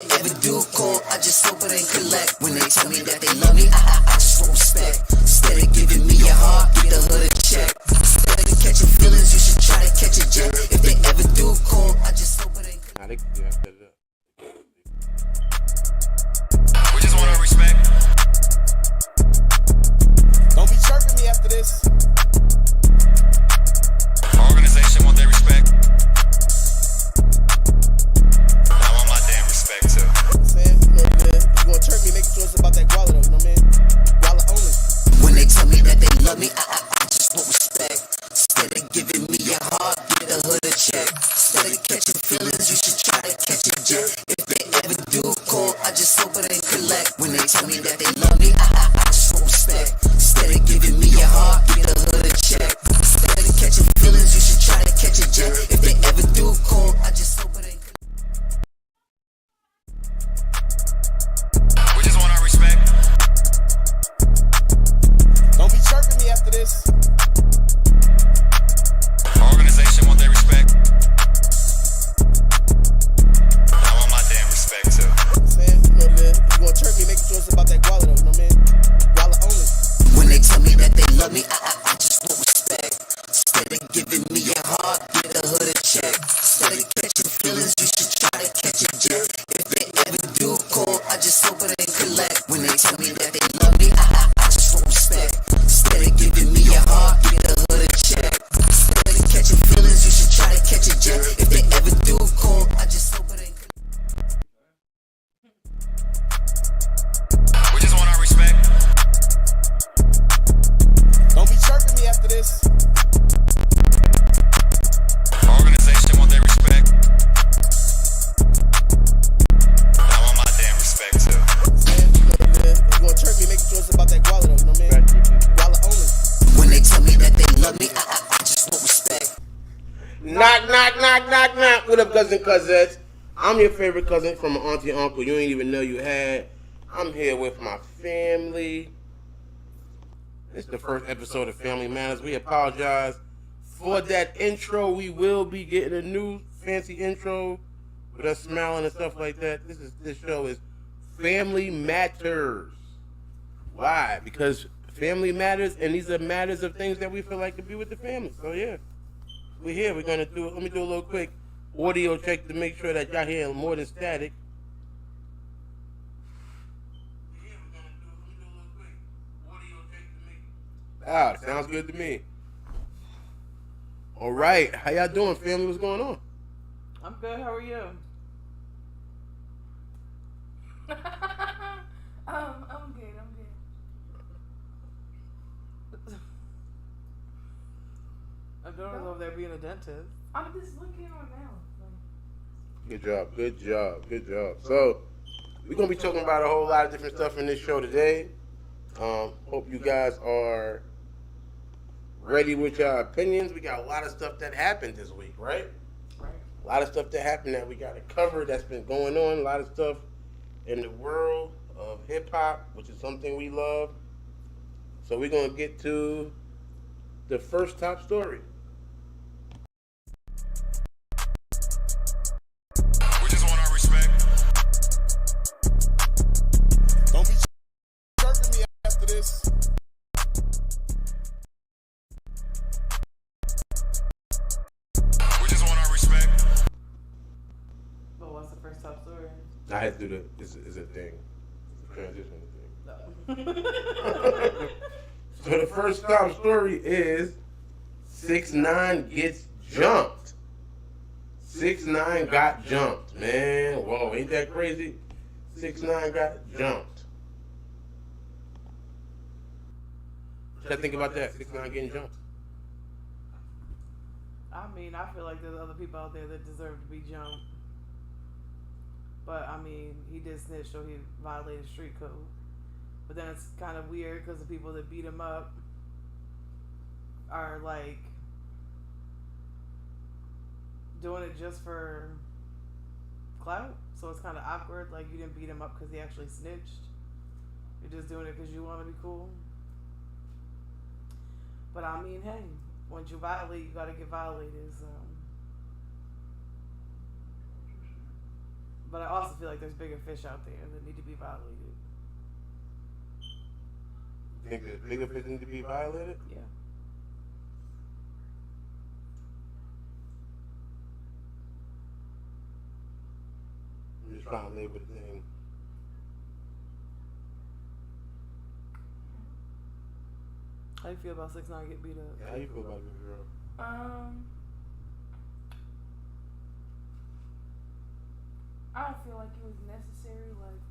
Ever do call, I just hope it ain't collect. When they tell me that they love me, I just want respect. Instead of giving me your heart, get the hood a check. Instead of catching feelings, you should try to catch a jet. If they ever do call, I just hope it ain't collect. We just want our respect. Don't be chirping me after this. Our organization want their respect. I want my damn respect too. Saying, you know what it is. You gonna chirp me, making sure it's about that guala though, you know what I mean? Guala only. When they tell me that they love me, I just want respect. Instead of giving me your heart, get the hood a check. Instead of catching feelings, you should try to catch a jet. If they ever do call, I just hope it ain't collect. When they tell me that they love me, I just want respect. Instead of giving me your heart, get the hood a check. Instead of catching feelings, you should try to catch a jet. If they ever do call, I just hope it ain't collect. We just want our respect. Don't be chirping me after this. Our organization want their respect. I want my damn respect too. Saying, you know what it is. You gonna chirp me, making sure it's about that guala though, you know what I mean? Guala only. When they tell me that they love me, I just want respect. Instead of giving me your heart, get the hood a check. Instead of catching feelings, you should try to catch a jet. If they ever do call, I just hope it ain't collect. When they tell me that they love me, I just want respect. Instead of giving me your heart, get the hood a check. Instead of catching feelings, you should try to catch a jet. If they ever do call, I just hope it ain't collect. We just want our respect. Don't be chirping me after this. Our organization want their respect. I want my damn respect too. Saying, you know what it is. You gonna chirp me, making sure it's about that guala though, you know what I mean? Guala only. When they tell me that they love me, I just want respect. Knock, knock, knock, knock, knock. What up, cousin, cuzzettes? I'm your favorite cousin from an auntie and uncle you ain't even know you had. I'm here with my family. It's the first episode of Family Matters. We apologize for that intro. We will be getting a new fancy intro with us smiling and stuff like that. This show is Family Matters. Why? Because family matters, and these are matters of things that we feel like could be with the family. So yeah, we're here. We're gonna do. Let me do a little quick audio check to make sure that y'all hearing more than static. Ah, sounds good to me. All right, how y'all doing, family? What's going on? I'm good. How are you? I'm good. Adorna's over there being a dentist. I'm just looking at my mouth. Good job, good job, good job. So, we're going to be talking about a whole lot of different stuff in this show today. Hope you guys are ready with your opinions. We got a lot of stuff that happened this week, right? Right. A lot of stuff that happened that we got to cover that's been going on. A lot of stuff in the world of hip-hop, which is something we love. So we're going to get to the first top story. We just want our respect. Don't be chirping me after this. We just want our respect. But what's the first top story? I had to do the, it's a thing. It's a transition thing. No. So the first top story is 6ix9ine gets jumped. 6ix9ine got jumped, man. Whoa, ain't that crazy? 6ix9ine got jumped. What y'all think about that? 6ix9ine getting jumped. I mean, I feel like there's other people out there that deserve to be jumped. But, I mean, he did snitch, so he violated street code. But then it's kind of weird because the people that beat him up are, like, doing it just for clout. So it's kind of awkward. Like, you didn't beat him up because he actually snitched. You're just doing it because you want to be cool. But, I mean, hey, once you violate, you got to get violated. So But I also feel like there's bigger fish out there that need to be violated. You think there's bigger fish need to be violated? Yeah. I'm just trying to live with the thing. How do you feel about 6ix9ine get beat up? How you feel about this girl? I don't feel like it was necessary. Like,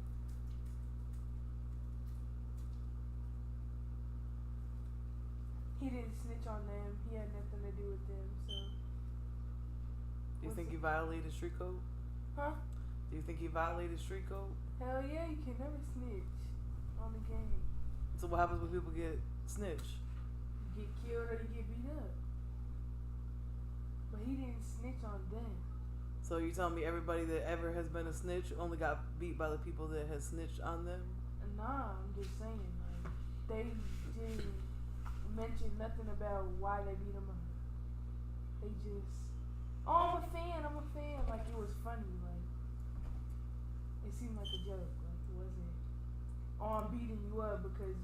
he didn't snitch on them. He had nothing to do with them. So, Do you think he violated street code? huh? Do you think he violated street code? Hell yeah, you can never snitch on the game. So what happens when people get snitched? You get killed or you get beat up. But he didn't snitch on them. So you telling me everybody that ever has been a snitch only got beat by the people that has snitched on them? Nah, I'm just saying, like, they didn't mention nothing about why they beat him up. They just, oh, I'm a fan, like it was funny, like, it seemed like a joke, like it wasn't, oh, I'm beating you up because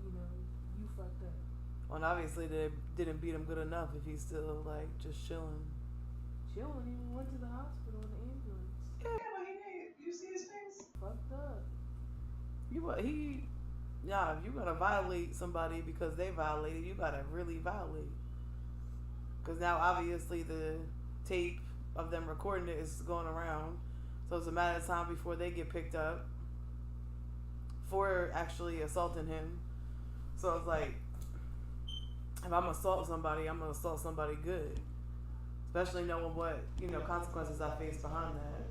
you know, you fucked up. Well, and obviously they didn't beat him good enough if he's still like just chilling. Chillin' even went to the hospital in the ambulance. Yeah, but he did. You see his face? Fucked up. If you gotta violate somebody because they violated, you gotta really violate. Because now obviously the tape of them recording it is going around, so it's a matter of time before they get picked up for actually assaulting him. So it's like, if I'm gonna assault somebody, I'm gonna assault somebody good, especially knowing what consequences I face behind that.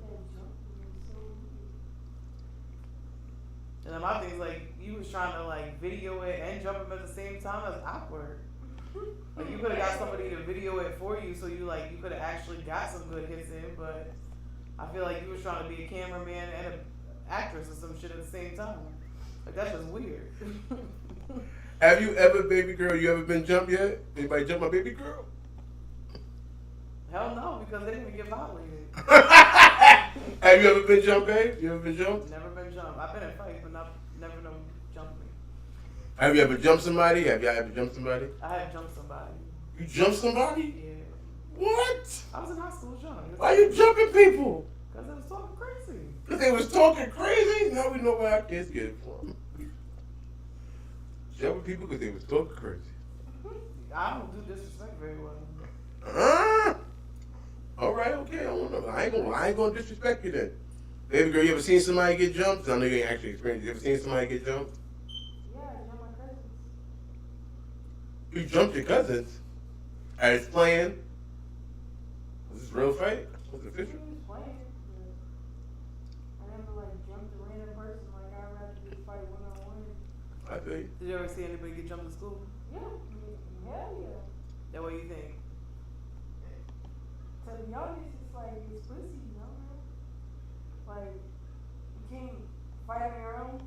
And then my thing's like, you was trying to like video it and jump him at the same time. That's awkward. Like you could have got somebody to video it for you, so you could have actually got some good hits in. But I feel like you was trying to be a cameraman and an actress or some shit at the same time. Like that's just weird. Have you ever, baby girl, you ever been jumped yet? Anybody jump my baby girl? Hell no, because they didn't get violated. Have you ever been jumped, babe? You ever been jumped? Never been jumped. I've been in fights, but never no jump me. Have you ever jumped somebody? Have y'all ever jumped somebody? I had jumped somebody. You jumped somebody? Yeah. What? I was in high school jumping. Why you jumping people? Because they was talking crazy. Because they was talking crazy? Now we know where our kids get it from. Jumping people because they was talking crazy. I don't do disrespect very well. All right, okay. I don't know. I ain't gonna disrespect you then. Baby girl, you ever seen somebody get jumped? I know you ain't actually experienced. You ever seen somebody get jumped? Yeah, I jumped my cousins. You jumped your cousins. As playing. Was this real fight? Was it official? We was playing, but I never like jumped a random person. Like I'd rather just fight one-on-one. I feel you. Did you ever see anybody get jumped in school? Yeah, hell yeah. That what you think? To be honest, it's like it's pussy, you know, man. Like you can't fight on your own.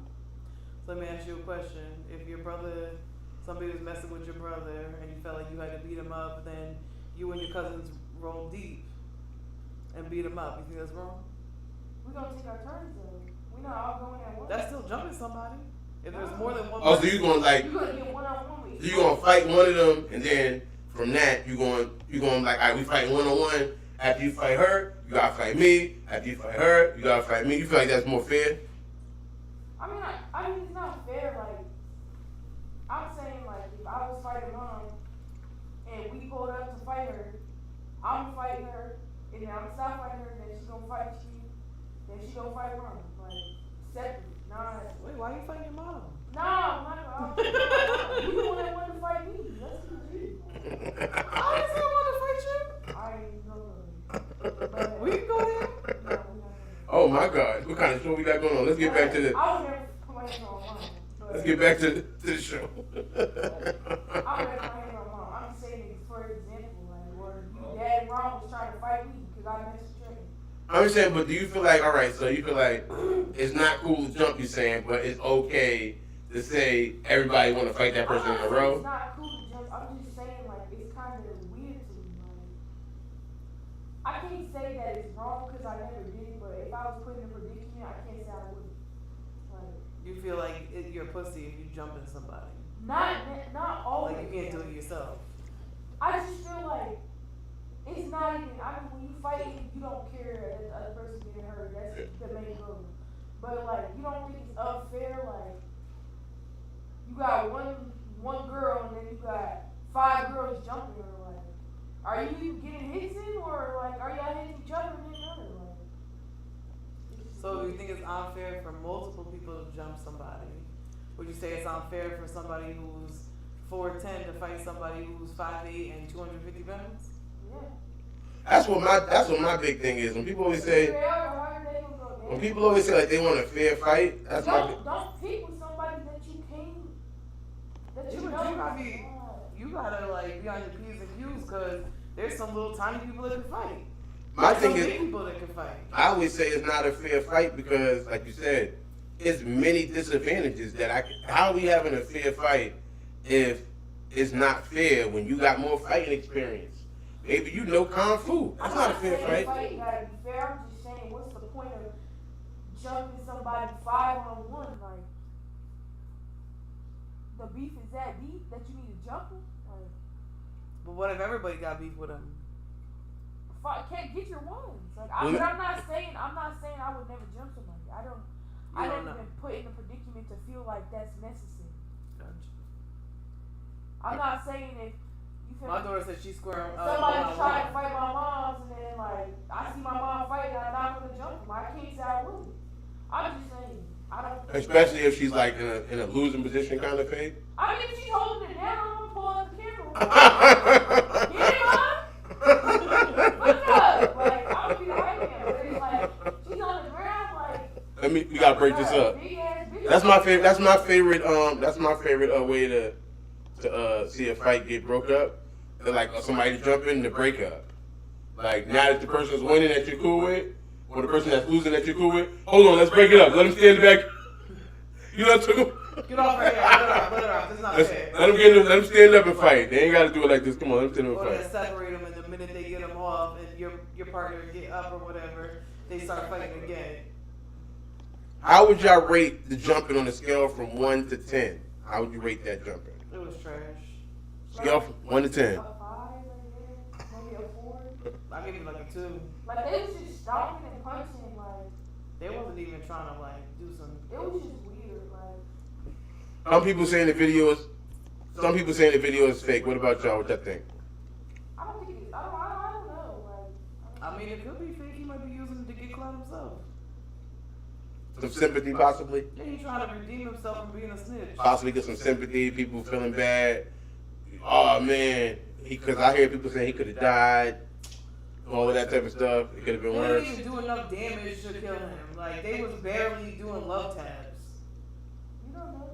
So let me ask you a question. If somebody was messing with your brother and you felt like you had to beat him up, then you and your cousins rolled deep and beat him up, you think that's wrong? We gonna take our turns though. We not all going at once. That's still jumping somebody. If there's more than one Oh, so person, you gonna like, You gonna get one-on-one with you gonna fight one of them, and then from that you going like, all right, we fight 1-on-1. After you fight her, you gotta fight me. After you fight her, you gotta fight me. You feel like that's more fair? I mean, it's not fair. Like, I'm saying, like, if I was fighting mom and we pulled up to fight her, I'm fighting her, and then I'm stop fighting her, then she gonna fight you, then she gonna fight mom. Like, separate. Nah. wait, why are you fighting your mom? Nah, you the one that wanted to fight me. That's what you. I didn't say I wanted to fight you. I ain't know. But We can go ahead. no, we not. Oh my God, what kind of show we got going on? Let's get back to the. I would never fight my mom. Let's get back to the show. I would never fight my mom. I'm saying, for example, like, where your dad and mom was trying to fight me because I messed with him. I'm saying, but do you feel like, all right, so you feel like it's not cool to jump, you're saying, but it's okay to say everybody want to fight that person in a row? It's not cool to jump. I'm just saying, like, it's kind of weird to me. Like, I can't say that it's wrong because I never did it, but if I was put in a pussy if you jumping somebody. Not always. Like you can't do it yourself. I just feel like it's not even. I mean, when you fight, you don't care that the other person getting hurt. That's the main goal. But like, you don't think it's unfair? Like, you got one girl and then you got 5 girls jumping her. Like, are you getting hits in, or like, are y'all hitting each other and hitting other? Like, So you think it's unfair for multiple people to jump somebody? Would you say it's unfair for somebody who's 4'10" to fight somebody who's 5'8" and 250 pounds? yeah. That's what my big thing is. When people always say like they want a fair fight, that's my big. Don't pick with somebody that you can't. That you You gotta like be on your P's and Q's because there's some little tiny people that can fight. My There's thing some is, big people that can fight. I always say it's not a fair fight because, like you said, it's many disadvantages how are we having a fair fight if it's not fair when you got more fighting experience? Maybe you know Kung Fu. That's not a fair fight. Fight gotta be fair. I'm just saying, what's the point of jumping somebody 5-on-1? Like, the beef is that deep that you need to jump him? Like, But what if everybody got beef with him? can't get your ones. Like, Well, but I'm not saying I would never jump somebody. I don't know. even put in a predicament to feel like that's necessary. Gotcha. I'm not saying if you feel My daughter said she's squaring up. somebody's trying to fight my mom's and then like I see my mom fight and I'm not gonna jump him. I can't say I wouldn't. I'm just saying I don't. Especially if she's like in a losing position kind of thing. I mean, if she's holding it down, I'm gonna pull up the camera. Get it, Mom? Look up. Like, I'm gonna be the hype man. But it's like, she's on the ground, like. We gotta break this up. Big ass bitch. That's my favorite. That's my favorite way to see a fight get broke up. Like somebody jumping to break up. Like now that the person's winning that you're cool with, or the person that's losing that you're cool with. Hold on, let's break it up. Let him stand in the back. You know, took him. Get off right here. Let it off. This is not fair. Let them stand up and fight. They ain't got to do it like this. Come on, let them stand up Or and they fight. separate them, and the minute they get them off, and your partner get up or whatever, they start fighting again. How would y'all rate the jumping on a scale from 1 to 10? How would you rate that jumping? It was trash. Scale from 1 to 10. A 5, maybe a 4. I give it like a 2. Like, they was just stomping and punching, like, They wasn't even trying to like do some. it was just weird, like. Some people saying the video is fake. What about y'all? What y'all think? I don't think it's, I don't know, like. I mean, it could be fake. He might be using it to get clout himself. Some sympathy, possibly. Yeah, he's trying to redeem himself from being a snitch. Possibly get some sympathy. People feeling bad. Oh man, because I hear people saying he could have died. All of that type of stuff. It could have been They worse. didn't even do enough damage to kill him. Like they was barely doing love tabs. You don't know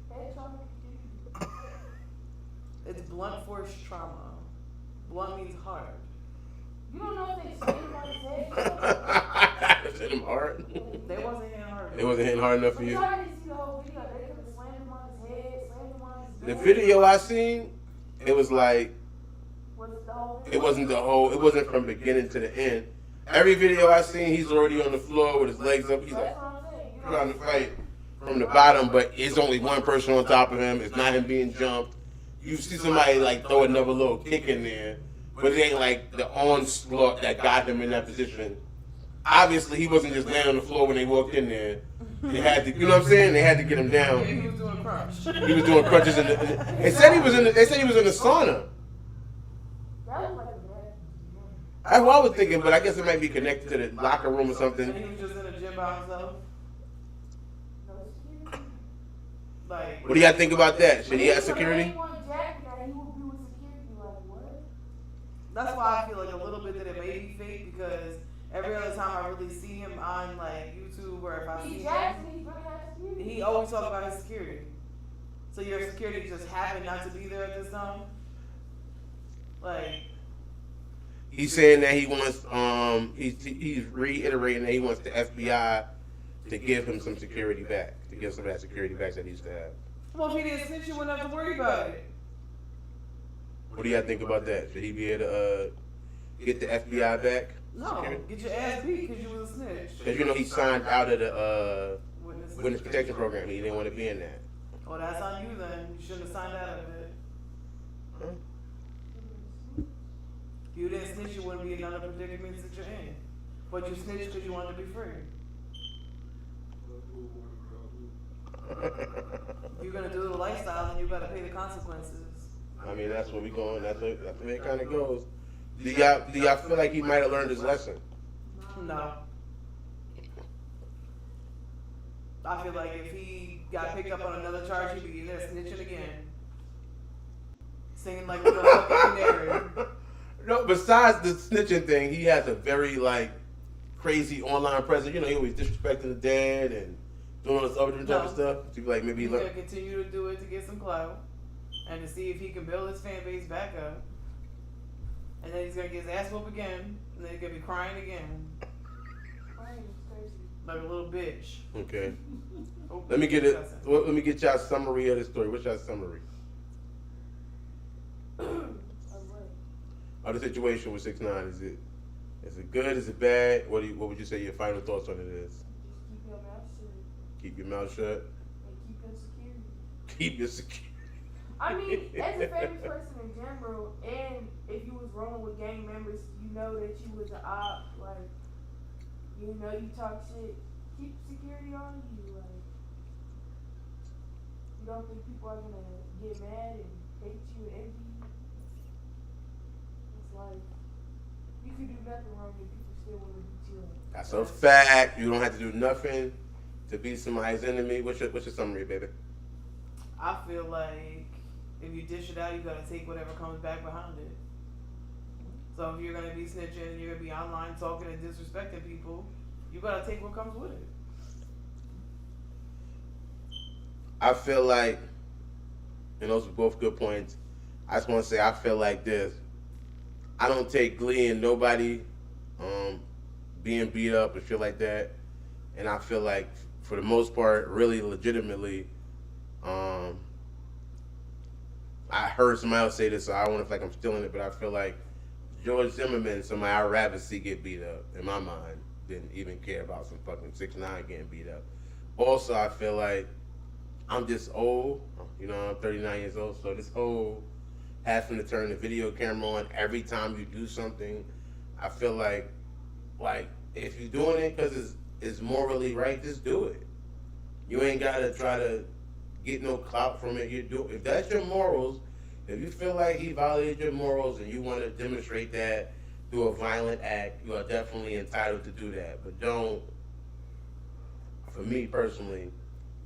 that. Head trauma can do. It's blunt force trauma. Blunt means hard. You don't know if they slayed him on his head. Hit him hard. They wasn't hitting hard. It wasn't hitting hard enough for You you. already see the whole video. They could have slammed him on his head, slammed him on his The back. video I seen, it was like Was it the whole it wasn't from beginning to the end. Every video I seen, he's already on the floor with his legs up. He's like That's what I'm saying. You trying to fight from the bottom, but it's only one person on top of him. It's not him being jumped. You see somebody like throw another little kick in there, but it ain't like the onslaught that got him in that position. Obviously, he wasn't just laying on the floor when they walked in there. They had to, you know what I'm saying? They had to get him Yeah, down. he was doing a crunch. He was doing crunches in the. They said he was in the sauna. That was like a bad. That's what I was thinking, but I guess it might be connected to the locker room or And something. he was just in a gym by himself. No security. Like, What do y'all think about that? Should he have security? If he wanted Jack, that he would be with security. Like what? that's why I feel like a little bit that it may be fake because every other time I really see him on like YouTube or if I see He him, Jackson, he's gonna have security. he always talk about his security. So your security just happened not to be there at this time. Like, He's saying that he wants, he's reiterating that he wants the FBI to give him some security back, to give some of that security back that he used to have. well, if he didn't snitch, you wouldn't have to worry about it. What do y'all think about that? Should he be able to get the FBI back? No, get your ass beat because you was a snitch. Because you know he signed out of the Witness. witness protection program. He didn't want to be in that. Oh, that's on you then. You shouldn't have signed out of it. Huh? If you didn't snitch, you wouldn't be in none of the predicaments that you're in. But you snitched because you wanted to be free. If you're gonna do the lifestyle, then you gotta pay the consequences. I mean, that's where we going. That's where it kind of goes. Do y'all feel like he might have learned his lesson? No. I feel like if he got picked up on another charge, he'd be there snitching again. Singing like a little fucking canary. No, besides the snitching thing, he has a very, like, crazy online presence. You know, he always disrespecting the dead and doing all this other different type of stuff. To be like, maybe He's he gonna learned. continue to do it to get some clout and to see if he can build his fan base back up. And then he's gonna get his ass whooped again, and then he's gonna be crying again. Crying is crazy. Like a little bitch. Okay. Oh, Let me get it. disgusting. Let me get y'all summary of the story. What's y'all summary Of what? of the situation with 6ix9ine? Is it good? Is it bad? What would you say your final thoughts on it is? Just keep your mouth shut Keep your mouth shut. and keep your security. Keep your security. I mean, as a famous person in general, and if you was rolling with gang members, you know that you was an op, like, you know you talk shit, keep security on you, like, you don't think people are gonna get mad and hate you and envy you? It's like, you could do nothing wrong and people still wanna beat you up. That's a fact. You don't have to do nothing to be somebody's enemy. What's your summary, baby? I feel like if you dish it out, you gotta take whatever comes back behind it. So if you're gonna be snitching and you're gonna be online talking and disrespecting people, you gotta take what comes with it. I feel like, and those are both good points. I just want to say I feel like this. I don't take glee in nobody being beat up or shit like that. And I feel like, for the most part, really legitimately, I heard somebody else say this, so I don't want to feel like I'm stealing it, but I feel like George Zimmerman, somebody I'd rather see get beat up, in my mind, than even care about some fucking 6ix9ine getting beat up. Also, I feel like I'm just old. You know, I'm 39 years old, so this whole having to turn the video camera on every time you do something, I feel like if you're doing it because it's morally right, just do it. You ain't gotta try to get no clout from it. If that's your morals, if you feel like he violated your morals and you want to demonstrate that through a violent act, you are definitely entitled to do that. But don't, for me personally,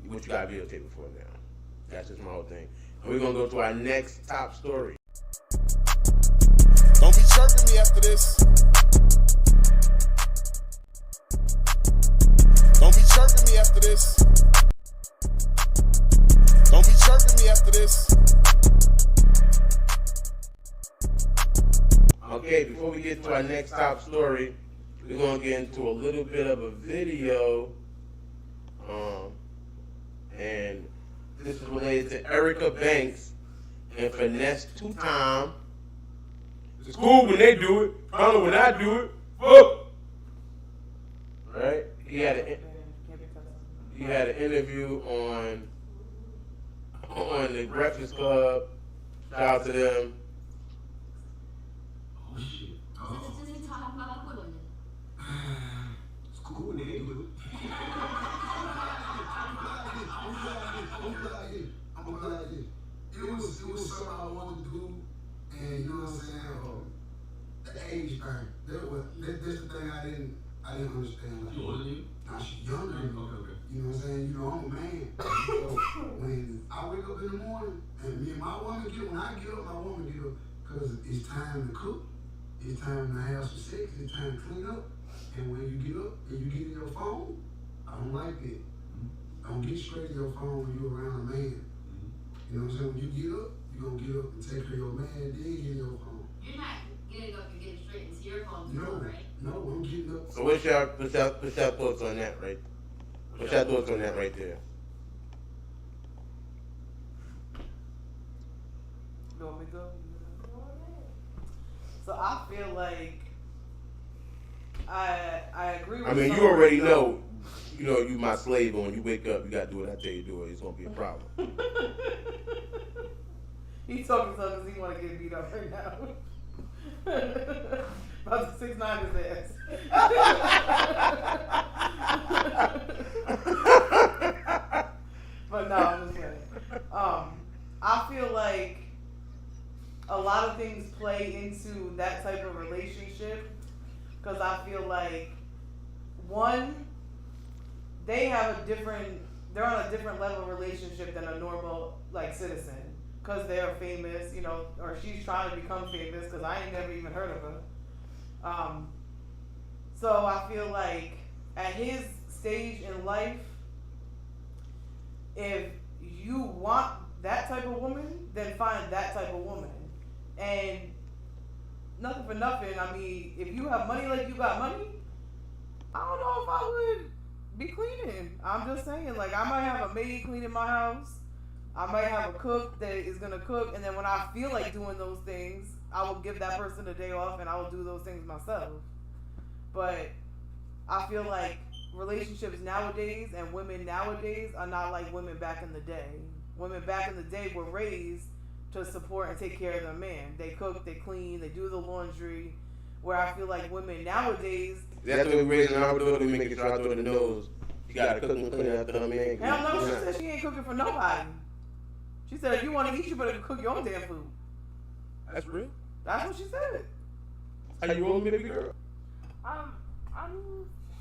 what you got videotape it for now. That's just my whole thing. And we're gonna go to our next top story. Don't be chirping me after this. Don't be chirping me after this. Don't be chirping me after this. Okay, before we get to our next top story, we're gonna get into a little bit of a video. And this is related to Erica Banks and Finesse 2Time. It's cool when they do it, probably when I do it. Fuck. Right? He had an interview on the Breakfast Club. Shout out to them. Oh shit. Oh. It's cool when they do it. I'm gonna be like this. It was something I wanted to do, and you know what I'm saying? The age thing. That's the thing I didn't understand. Like, you older than you? Nah, she's younger than me. Okay. You know what I'm saying? You know, I'm a man. So when I wake up in the morning, and me and my woman when I get up, my woman get up, because it's time to cook, it's time to have some sex, it's time to clean up. And when you get up and you get in your phone, I don't like that. Don't get straight in your phone when you're around a man. You know what I'm saying? When you get up, you're going to get up and take care of your man, then get in your phone. You're not getting up and getting straight into your phone, right? No, I'm getting up. So what's your thoughts on that, right? What's your thoughts on that right there? You want me to go? So I feel like I agree with I mean, some you already of it, know. you my slave, and when you wake up, you gotta do what I tell you to do, or it's gonna be a problem. He's talking so because he want to get beat up right now. About to 6'9" his ass. But no, I'm just kidding. I feel like a lot of things play into that type of relationship because I feel like one, they're on a different level of relationship than a normal like citizen because they're famous, or she's trying to become famous because I ain't never even heard of her. So I feel like at his stage in life, if you want that type of woman, then find that type of woman. And nothing for nothing, I mean, if you have money like you got money, I don't know if I would be cleaning. I'm just saying, like, I might have a maid cleaning my house. I might have a cook that is going to cook. And then when I feel like doing those things, I will give that person a day off and I will do those things myself. But I feel like relationships nowadays and women nowadays are not like women back in the day. Women back in the day were raised to support and take care of their man. They cook, they clean, they do the laundry. Where I feel like women nowadays, That's what we raising our daughter, we making sure our daughter knows she gotta cook and clean after her man. hell no, she said she ain't cooking for nobody. She said if you want to eat, you better cook your own damn food. That's real. That's what she said. How you roll me, baby girl? I'm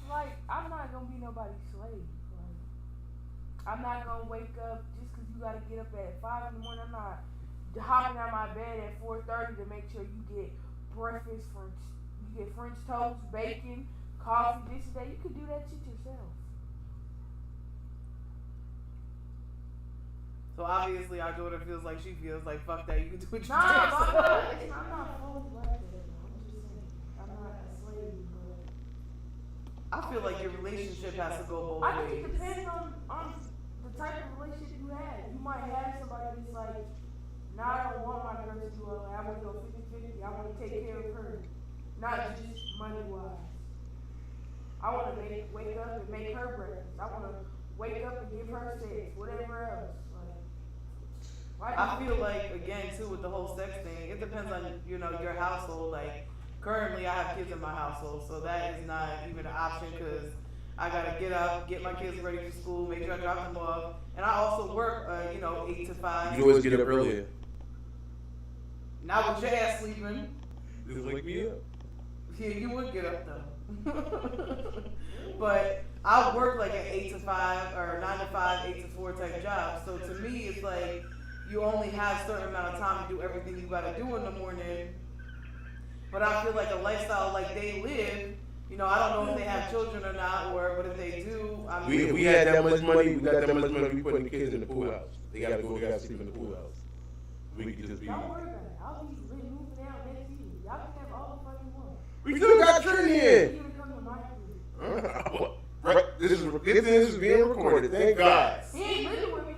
like, I'm not gonna be nobody's slave. Like, I'm not gonna wake up just because you gotta get up at 5 in the morning. I'm not hopping out my bed at 4:30 to make sure you get breakfast, you get French toast, bacon, coffee, this and that. You could do that shit yourself. So obviously our daughter feels like she feels like fuck that. You can do what you Nah, do. I'm not fully like that. I'm just saying, I'm not a slave, but I feel like your relationship has to go both I think ways. it depends on the type of relationship you have. You might have somebody that's like, nah, I don't want my girl to do all that. I want to go 50-50. I want to take care of her, not just money-wise. I want to wake up and make her breakfast. I want to wake up and give her sex, whatever else. I feel like, again, too, with the whole sex thing, it depends on, your household. Like, currently I have kids in my household, so that is not even an option because I got to get up, get my kids ready for school, make sure I drop them off. And I also work, 8 to 5. You always get up earlier. Not with your ass sleeping. Just wake me up. Yeah, you would get up though. But I work like an 8 to 5 or 9 to 5, 8 to 4 type job. So to me, it's like you only have a certain amount of time to do everything you gotta do in the morning. But I feel like a lifestyle like they live, I don't know if they have children or not, but if they do, I mean, If we had that much money, we got that much money, we putting the kids in the pool house. They gotta sleep in the pool house. We could just be. Don't worry about it. I'll be moving down next year. Y'all can have all the fun you want. We still got Trent here. You can come to my crib. Right. This is being recorded. Thank God. He ain't living with me.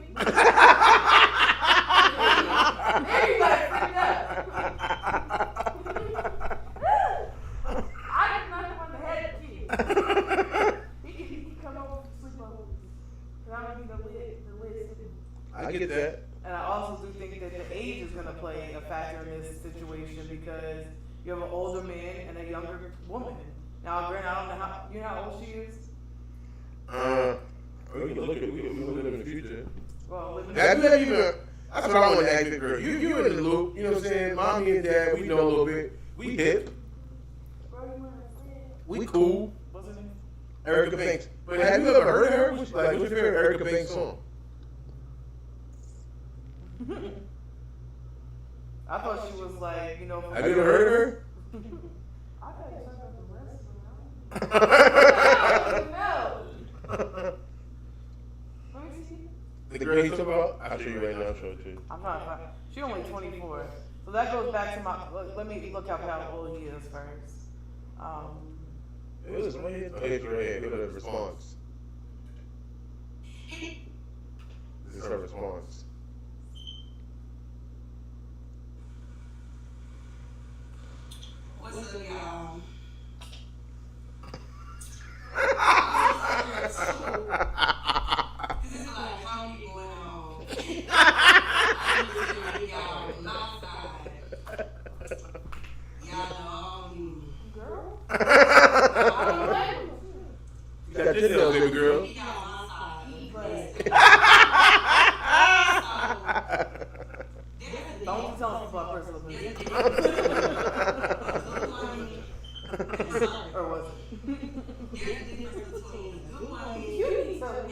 Everybody freaked out. I did not want to have a kid. He can come over and sleep over. Cause I'm gonna be the lid sleeping. I get that. and I also do think that the age is gonna play a factor in this situation because you have an older man and a younger woman. Now, granted, I don't know how old she is. We can look at we can live in the future. Well, That's what I want to ask the girl. You in the loop, you know what I'm saying? Mommy and dad, we know a little bit. We hip. We cool. What's her name? Erica Banks. But have you ever heard of her? What's your favorite Erica Banks song? I thought she was like, you know. Have you ever heard of her? I thought you talking about the rest No. Let me see. The girl you talking about? I'll show you right now. I'll show it to you. I'm trying to find. She only 24. So that goes back to my. Let me look up how old he is first. It was right here. Oh, it's right here. Look at the response. This is her response. What's up, y'all?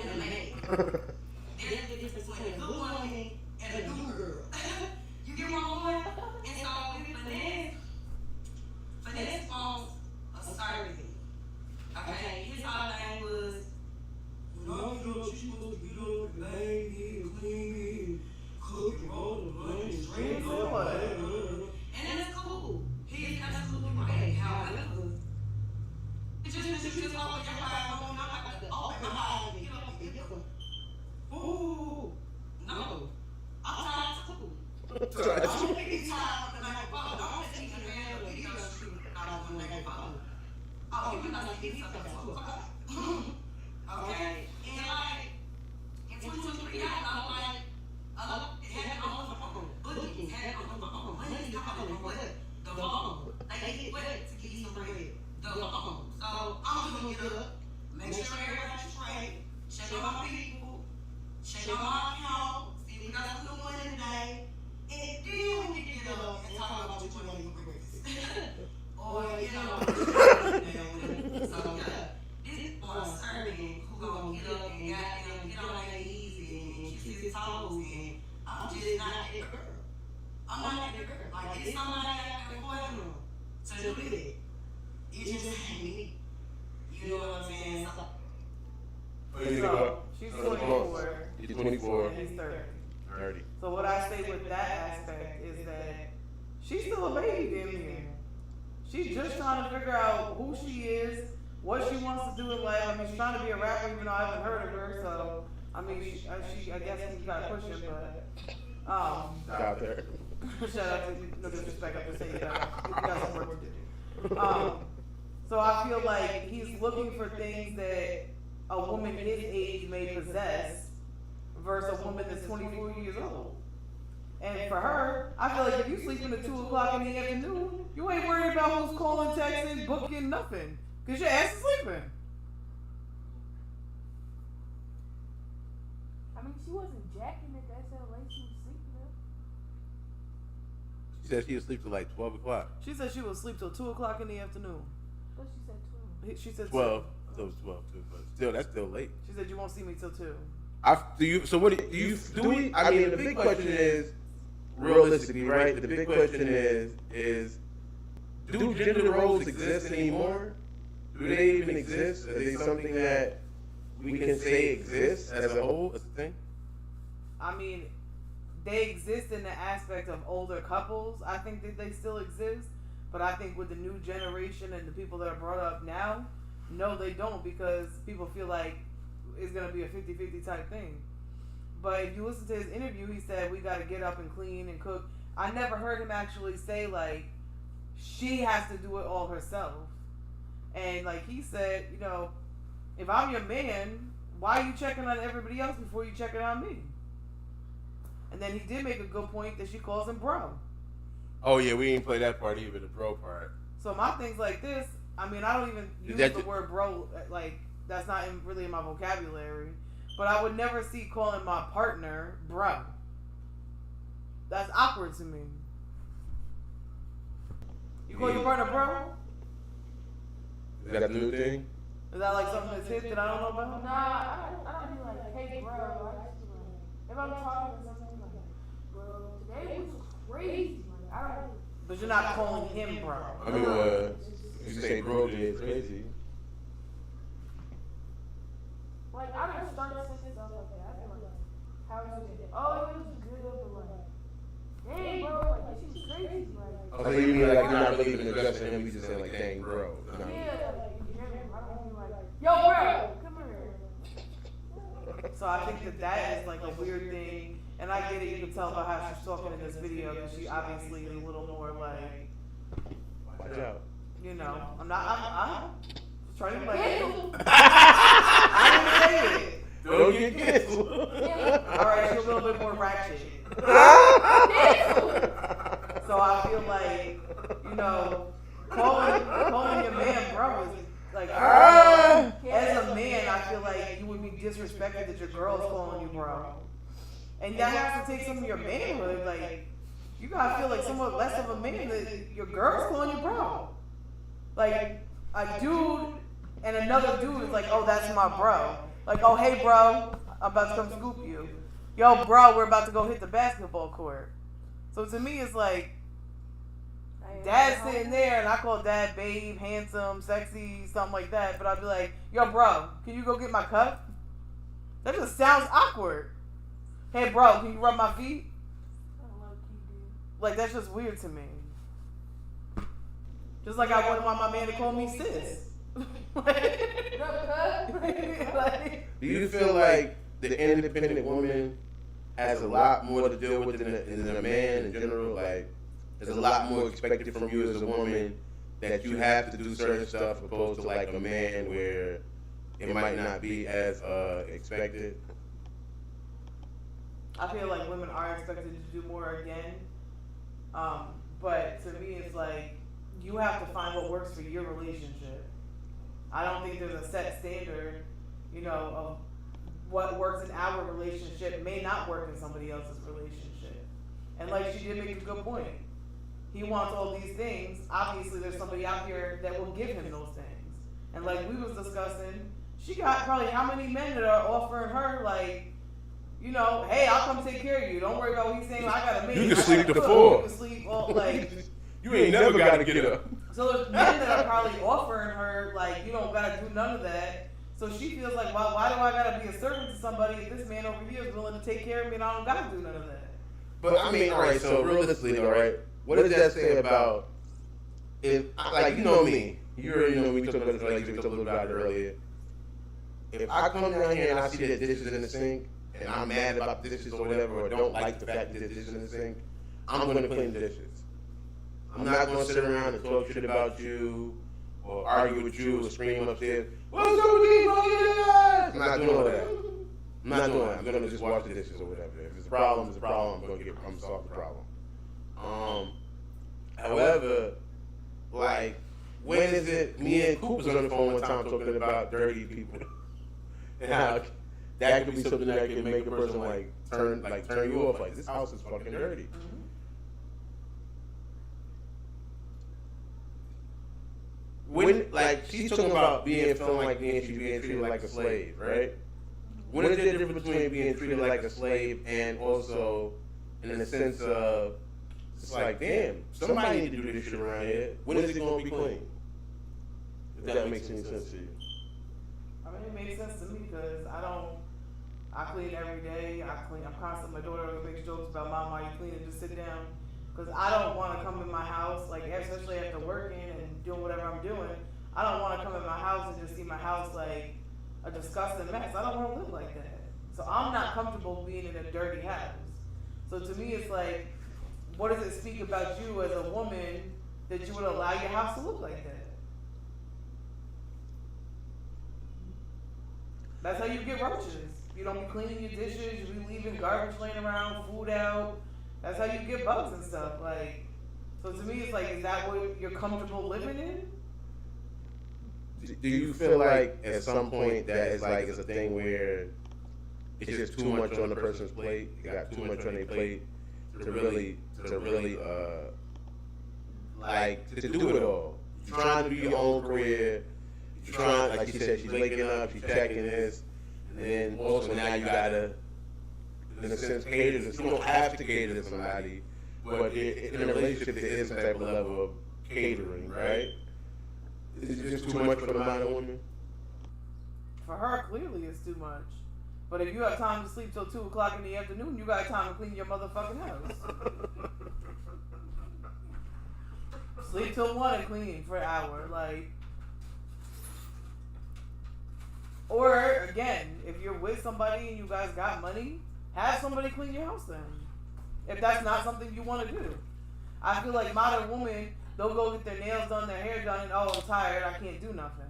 and a man. There's the difference between a good woman and a good girl. You get what I'm saying? And so with finesse wants a serving. Okay, his whole thing was, you know, she's supposed to be up and lady and clean, cook and roll the money, straight and that's cool. He's absolutely right. However, it's just open your eyes on, not like the open my eyes and get up and get up. Ooh, no. I'm tired too. I don't think he's tired of the night before. I don't think he's a video shoot I was on the night before. Oh, you must be getting something at 2 o'clock. Okay? And like, in 2023, I know, like, it had on the phone. Boogies had on the phone. Money coming from what? The phone. Like, they get wet to get some bread. The phone. So, I'm gonna get up, make sure everybody's straight, check on my people, check on my account, see if we got some good money today, and then we can get up and talk about what you want to eat for breakfast. Or, you know, so yeah, this boy serving who gonna get up and goddamn get on their knees and kiss his toes, and I'm just not that girl. I'm not that girl. Like, it's somebody out there for him to do that. It just ain't me. You know what I'm saying? So, So, she's 24. He's 24. And he's 30. 30. So what I say with that aspect is that she's still a baby damn near. She's just trying to figure out who she is, what she wants to do in life. I mean, she's trying to be a rapper, even though I haven't heard of her. So, I mean, I guess we gotta push her, but Out there. shout out to no disrespect. I'm just saying you got some work to do. So I feel like he's looking for things that a woman his age may possess versus a woman that's 24 years old. And for her, I feel like if you sleeping at 2 o'clock in the afternoon, you ain't worried about who's calling, texting, booking, nothing. Because your ass is sleeping. I mean, she wasn't jacking it. That's how late she was sleeping up. She said she would sleep till like 12 o'clock. She said she would sleep till 2 o'clock in the afternoon. But she said 12. She said 12. So it's 12 too, but still, that's still late. She said you won't see me till 2. So what do you do? I mean, the big question is, realistically, right? The big question is do gender roles exist anymore? Do they even exist? Are they something that we can say exists as a whole, as a thing? I mean, they exist in the aspect of older couples. I think that they still exist. But I think with the new generation and the people that are brought up now, no, they don't, because people feel like it's going to be a 50-50 type thing. But if you listen to his interview, he said, we got to get up and clean and cook. I never heard him actually say, like, she has to do it all herself. And, like he said, you know, if I'm your man, why are you checking on everybody else before you checking on me? And then he did make a good point that she calls him bro. Oh, yeah, we didn't play that part either, the bro part. So my things like this, I mean, I don't even use the word bro, like, that's not really in my vocabulary. But I would never see calling my partner bro. That's awkward to me. You call your partner bro? Is that a new thing? Is that like something that's hit that I don't know about? Nah, I don't be like, hey bro. I just be like, if I'm talking to something like, bro, today was crazy. Like, I don't. But you're not calling him bro. I mean, you say bro, then it's crazy. Like, I don't start saying stuff like that. I feel like, how was your day? Oh, it was good, but like, dang, bro, like, this shit was crazy. Like, Oh, so you mean like you're not really even addressing him, you just saying like, dang, bro. yeah, like, in general, I don't be like, yo, bro, come here. So I think that is like a weird thing. And I get it, you can tell by how she's talking in this video, because she obviously is a little more like, Watch out. you know, I'm trying to play it. I didn't say it. Don't get canceled. Alright, she's a little bit more ratchet. So I feel like, you know, calling your man bro is like, as a man, I feel like you would be disrespected that your girl's calling you bro. And that has to take some of your manhood. Like, you gotta feel like somewhat less of a man that your girl's calling you bro. Like, a dude and another dude is like, oh, that's my bro. Like, oh, hey, bro, I'm about to come scoop you. Yo, bro, we're about to go hit the basketball court. So to me, it's like, Dad's sitting there, and I call Dad babe, handsome, sexy, something like that. But I'd be like, yo, bro, can you go get my cup? That just sounds awkward. Hey, bro, can you rub my feet? Like, that's just weird to me. Just like I wouldn't want my man to call me sis. Do you feel like the independent woman has a lot more to deal with than a man in general? Like, there's a lot more expected from you as a woman that you have to do certain stuff opposed to like a man where it might not be as expected? I feel like women are expected to do more again. But to me, it's like you have to find what works for your relationship. I don't think there's a set standard, you know, of what works in our relationship may not work in somebody else's relationship. And like she did make a good point. He wants all these things. Obviously, there's somebody out here that will give him those things. And like we was discussing, she got probably how many men that are offering her like, you know, hey, I'll come take care of you. Don't worry about what he's saying. I got a man. You can sleep the floor. You can sleep all like. You ain't never got to get up. So there's men that are probably offering her like, you don't gotta do none of that. So she feels like, well, why do I gotta be a servant to somebody if this man over here is willing to take care of me and I don't gotta do none of that? But I mean, all right. So realistically, all right. What does that say about if, like, you know me? You already know we talked about this, like, we talked a little about it earlier. If I come down here and I see that dishes in the sink, and I'm mad about the dishes or whatever, or don't like the fact that there's dishes in the sink, I'm going to clean the dishes. I'm not going to sit around and talk shit about you, or argue with you, or scream upstairs, what's up with these? I'm not doing all that. I'm not doing that. I'm going to just wash the dishes or whatever. If it's a problem, it's a problem. I'm going to solve the problem. However, like, when is it? Me and Coop was on the phone one time talking about dirty people, and how that could be something that can make a person like turn you off. Like, this house is fucking dirty. When, like, she's talking about feeling like she's being treated like a slave, right? When is there a difference between being treated like a slave and also in the sense of, it's like, damn, somebody need to do this shit around here. When is it going to be clean? If that makes any sense to you. I mean, it makes sense to me because I clean every day. I'm constantly, my daughter makes jokes about, Mom, why you cleaning? Just sit down. Because I don't want to come in my house, like, especially after working and doing whatever I'm doing. I don't want to come in my house and just see my house like a disgusting mess. I don't want to live like that. So I'm not comfortable being in a dirty house. So to me, it's like, what does it speak about you as a woman that you would allow your house to look like that? That's how you get roaches. You don't be cleaning your dishes, you be leaving garbage laying around, food out. That's how you get bugs and stuff. Like, so to me, it's like, is that what you're comfortable living in? Do you feel like at some point that it's a thing where it's just too much on the person's plate? You got too much on their plate to really to do it all. You're trying to do your own career. You're trying, like she said, she's waking up, she's checking this, and then also now you gotta, in a sense, cater to. You don't have to cater to somebody, but in a relationship there is some type of level of catering, right? Is it just too much for the mind of woman? For her, clearly it's too much. But if you have time to sleep till 2 o'clock in the afternoon, you got time to clean your motherfucking house. Sleep till 1 and clean for an hour, like. Or again, if you're with somebody and you guys got money, have somebody clean your house then. If that's not something you want to do. I feel like modern women, they'll go get their nails done, their hair done, and oh, I'm tired, I can't do nothing.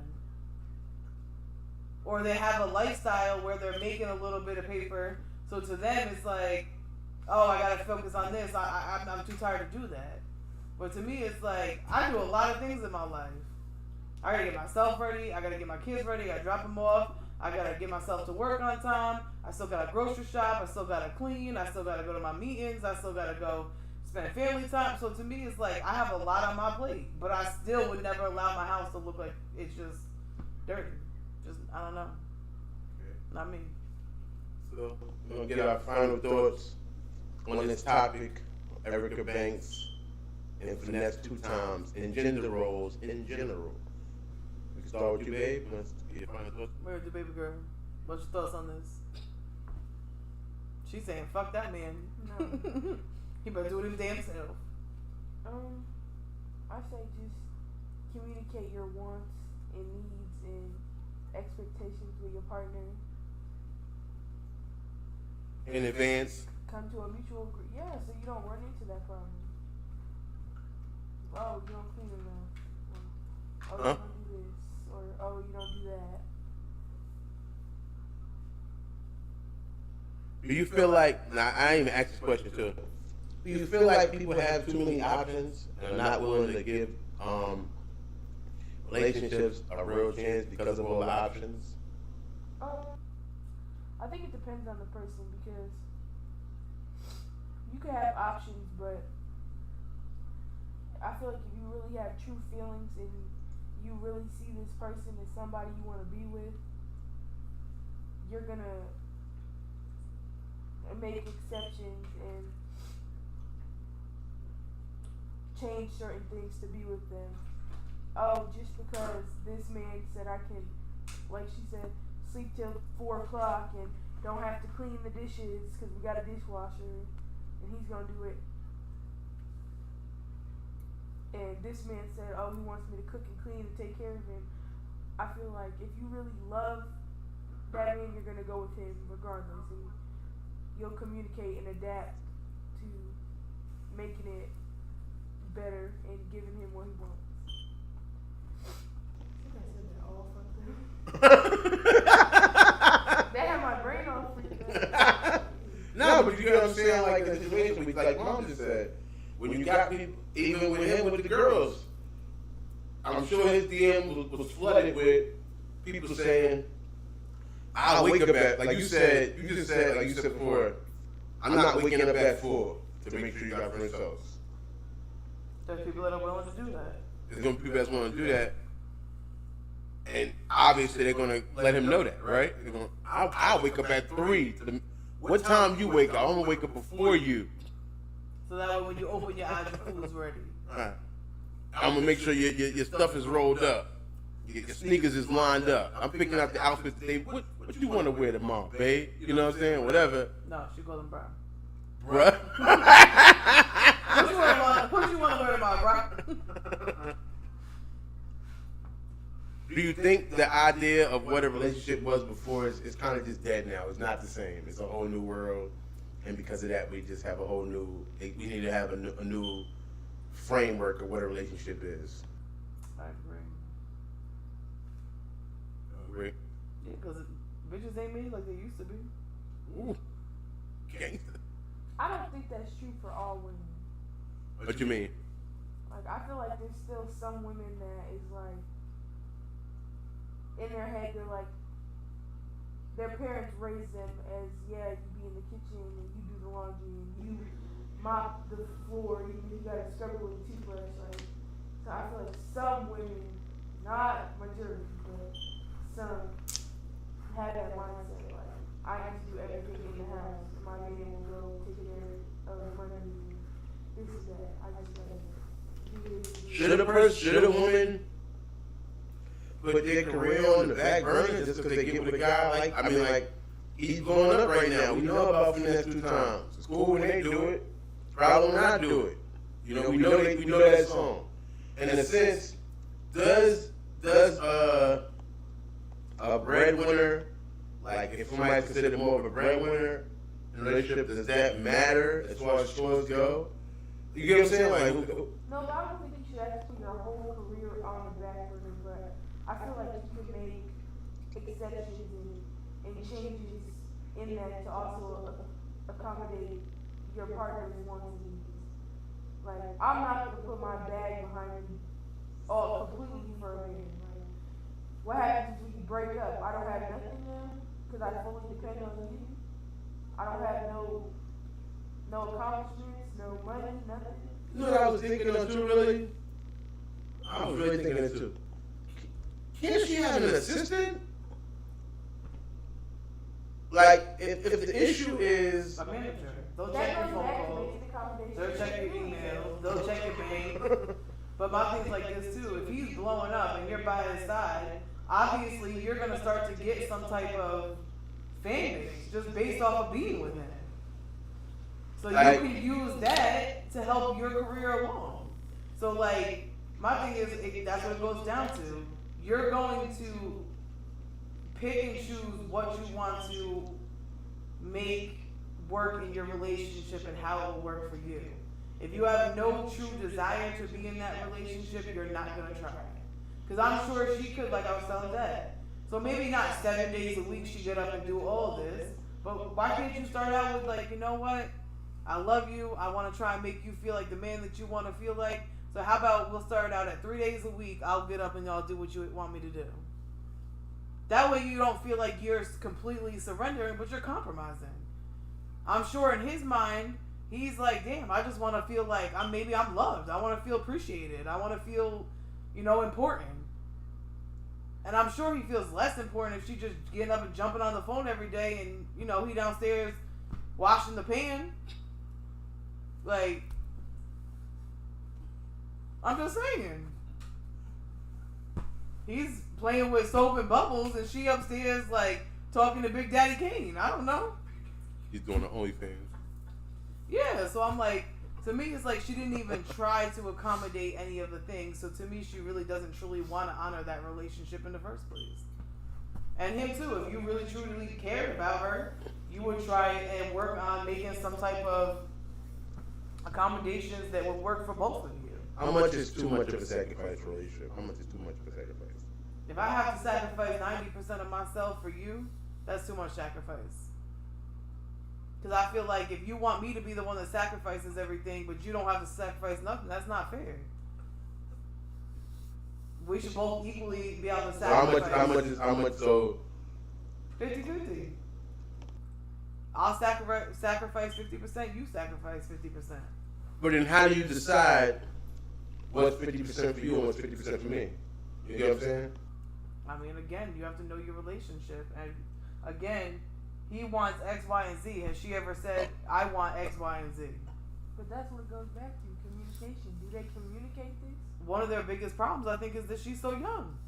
Or they have a lifestyle where they're making a little bit of paper, so to them it's like, oh, I gotta focus on this, I'm too tired to do that. But to me it's like, I do a lot of things in my life. I gotta get myself ready, I gotta get my kids ready, I gotta drop them off, I gotta get myself to work on time, I still gotta grocery shop, I still gotta clean, I still gotta go to my meetings, I still gotta go spend family time. So to me it's like, I have a lot on my plate, but I still would never allow my house to look like it's just dirty. Just, I don't know. Not me. So we're gonna get our final thoughts on this topic. Erica Banks and Finesse 2 times in gender roles in general. We can start with you, babe. Let's get your final thoughts. Where's the baby girl? What's your thoughts on this? She's saying, fuck that man. No. He better do it his damn self. I say just communicate your wants and needs and expectations with your partner. In advance. Come to a mutual agreement. Yeah, so you don't run into that problem. Oh, you don't clean enough. Or, oh, you don't do this. Or, oh, you don't do that. Do you feel like, now I ain't even asked this question too. Do you feel like people have too many options and are not willing to give relationships a real chance because of all the options? I think it depends on the person because you could have options, but I feel like if you really have true feelings and you really see this person as somebody you want to be with, you're gonna make exceptions and change certain things to be with them. Oh, just because this man said I can, like she said, sleep till 4 o'clock and don't have to clean the dishes because we got a dishwasher and he's gonna do it. And this man said, oh, he wants me to cook and clean and take care of him. I feel like if you really love that man, you're gonna go with him regardless, and you'll communicate and adapt to making it better and giving him what he wants. They have my brain on freaking. No, but you get what I'm saying? Like in a situation, like Mom just said, when you got people, even with him, with the girls, I'm sure his DM was flooded with people saying, I'll wake up at, like you said, you just said, like you said before, I'm not waking up at 4 to make sure you got friends house. There's people that are willing to do that. There's going to be people that's willing to do that. And obviously they're going to let him know that, right? They're going, I'll wake up at 3. What time you wake up? I'm going to wake up before you. So that way when you open your eyes, your food's ready. Right. I'm going to make sure your stuff is rolled up. Your sneakers is lined up. I'm picking out the outfits today. What you want to wear tomorrow, babe? You know what I'm saying? Whatever. No, she calls them brown. Bruh. What you want to wear tomorrow, bro? Do you think the idea of what a relationship was before is kind of just dead now? It's not the same. It's a whole new world. And because of that, we just have a whole new, we need to have a new framework of what a relationship is. I agree. Agree? Yeah, because bitches ain't made like they used to be. Ooh. Gangsta. I don't think that's true for all women. What you mean? Like, I feel like there's still some women that is like, in their head, they're like, their parents raised them as, yeah, you be in the kitchen and you do the laundry and you mop the floor, you gotta scrub it with a toothbrush. Like, so I feel like some women, not majority, but some have that mindset. Like, I have to do everything in the house. My man will go take care of money. This is that. I just gotta do this. Should a woman put their career on the back burner just because they get with a guy like, I mean, like, he's blowing up right now. We know about Finesse 2 times. It's cool when they do it. Problem when I do it. You know, we know that song. And in a sense, does a breadwinner, like if somebody's considered more of a breadwinner in a relationship, does that matter as far as chores go? You get what I'm saying? Like, no, I don't think you should have to put your whole career on the back burner, but I feel like you could make exceptions and changes in that to also accommodate your partner's wants and needs. Like, I'm not going to put my bag behind me all completely for a man. Like, what happens if we break up? I don't have nothing now because I fully depend on you. I don't have no accomplishments, no money, nothing. you know what I was thinking of too, really? I was really thinking of too. Can't she have an assistant? like, if the issue is A manager. They'll That check your goes phone back to calls. making accommodations. They'll check your emails. They'll check your bank. But my thing's like this too. If he's blowing up and you're by his side, obviously you're gonna start to get some type of fan base just based off of being with him. So you can use that to help your career along. So like, my thing is, that's what it goes down to. You're going to pick and choose what you want to make work in your relationship and how it will work for you. If you have no true desire to be in that relationship, you're not gonna try. Because I'm sure she could, like I was telling Dad. So maybe not 7 days a week she get up and do all this, but why can't you start out with like, you know what? I love you. I want to try and make you feel like the man that you want to feel like. So how about we'll start out at 3 days a week. I'll get up and y'all do what you want me to do. That way you don't feel like you're completely surrendering, but you're compromising. I'm sure in his mind, he's like, damn, I just want to feel like I'm loved. I want to feel appreciated. I want to feel, important. And I'm sure he feels less important if she just getting up and jumping on the phone every day and, he downstairs washing the pan. Like, I'm just saying. He's playing with soap and bubbles and she upstairs like talking to Big Daddy Kane. I don't know. he's doing the OnlyFans. Yeah, so I'm like, to me, it's like she didn't even try to accommodate any of the things. So to me, she really doesn't truly want to honor that relationship in the first place. And him too, if you really truly cared about her, you would try and work on making some type of accommodations that would work for both of you. How much is too much of a sacrifice for a relationship? How much is too much of a sacrifice? If I have to sacrifice 90% of myself for you, that's too much sacrifice. Because I feel like if you want me to be the one that sacrifices everything, but you don't have to sacrifice nothing, that's not fair. We should both equally be able to sacrifice. How much, so? 50-50. I'll sacrifice 50%, you sacrifice 50%. But then how do you decide what's 50% for you and what's 50% for me? You get what I'm saying? I mean, again, you have to know your relationship. And again, he wants X, Y, and Z. Has she ever said, I want X, Y, and Z? But that's what it goes back to, communication. Do they communicate this? One of their biggest problems, I think, is that she's so young.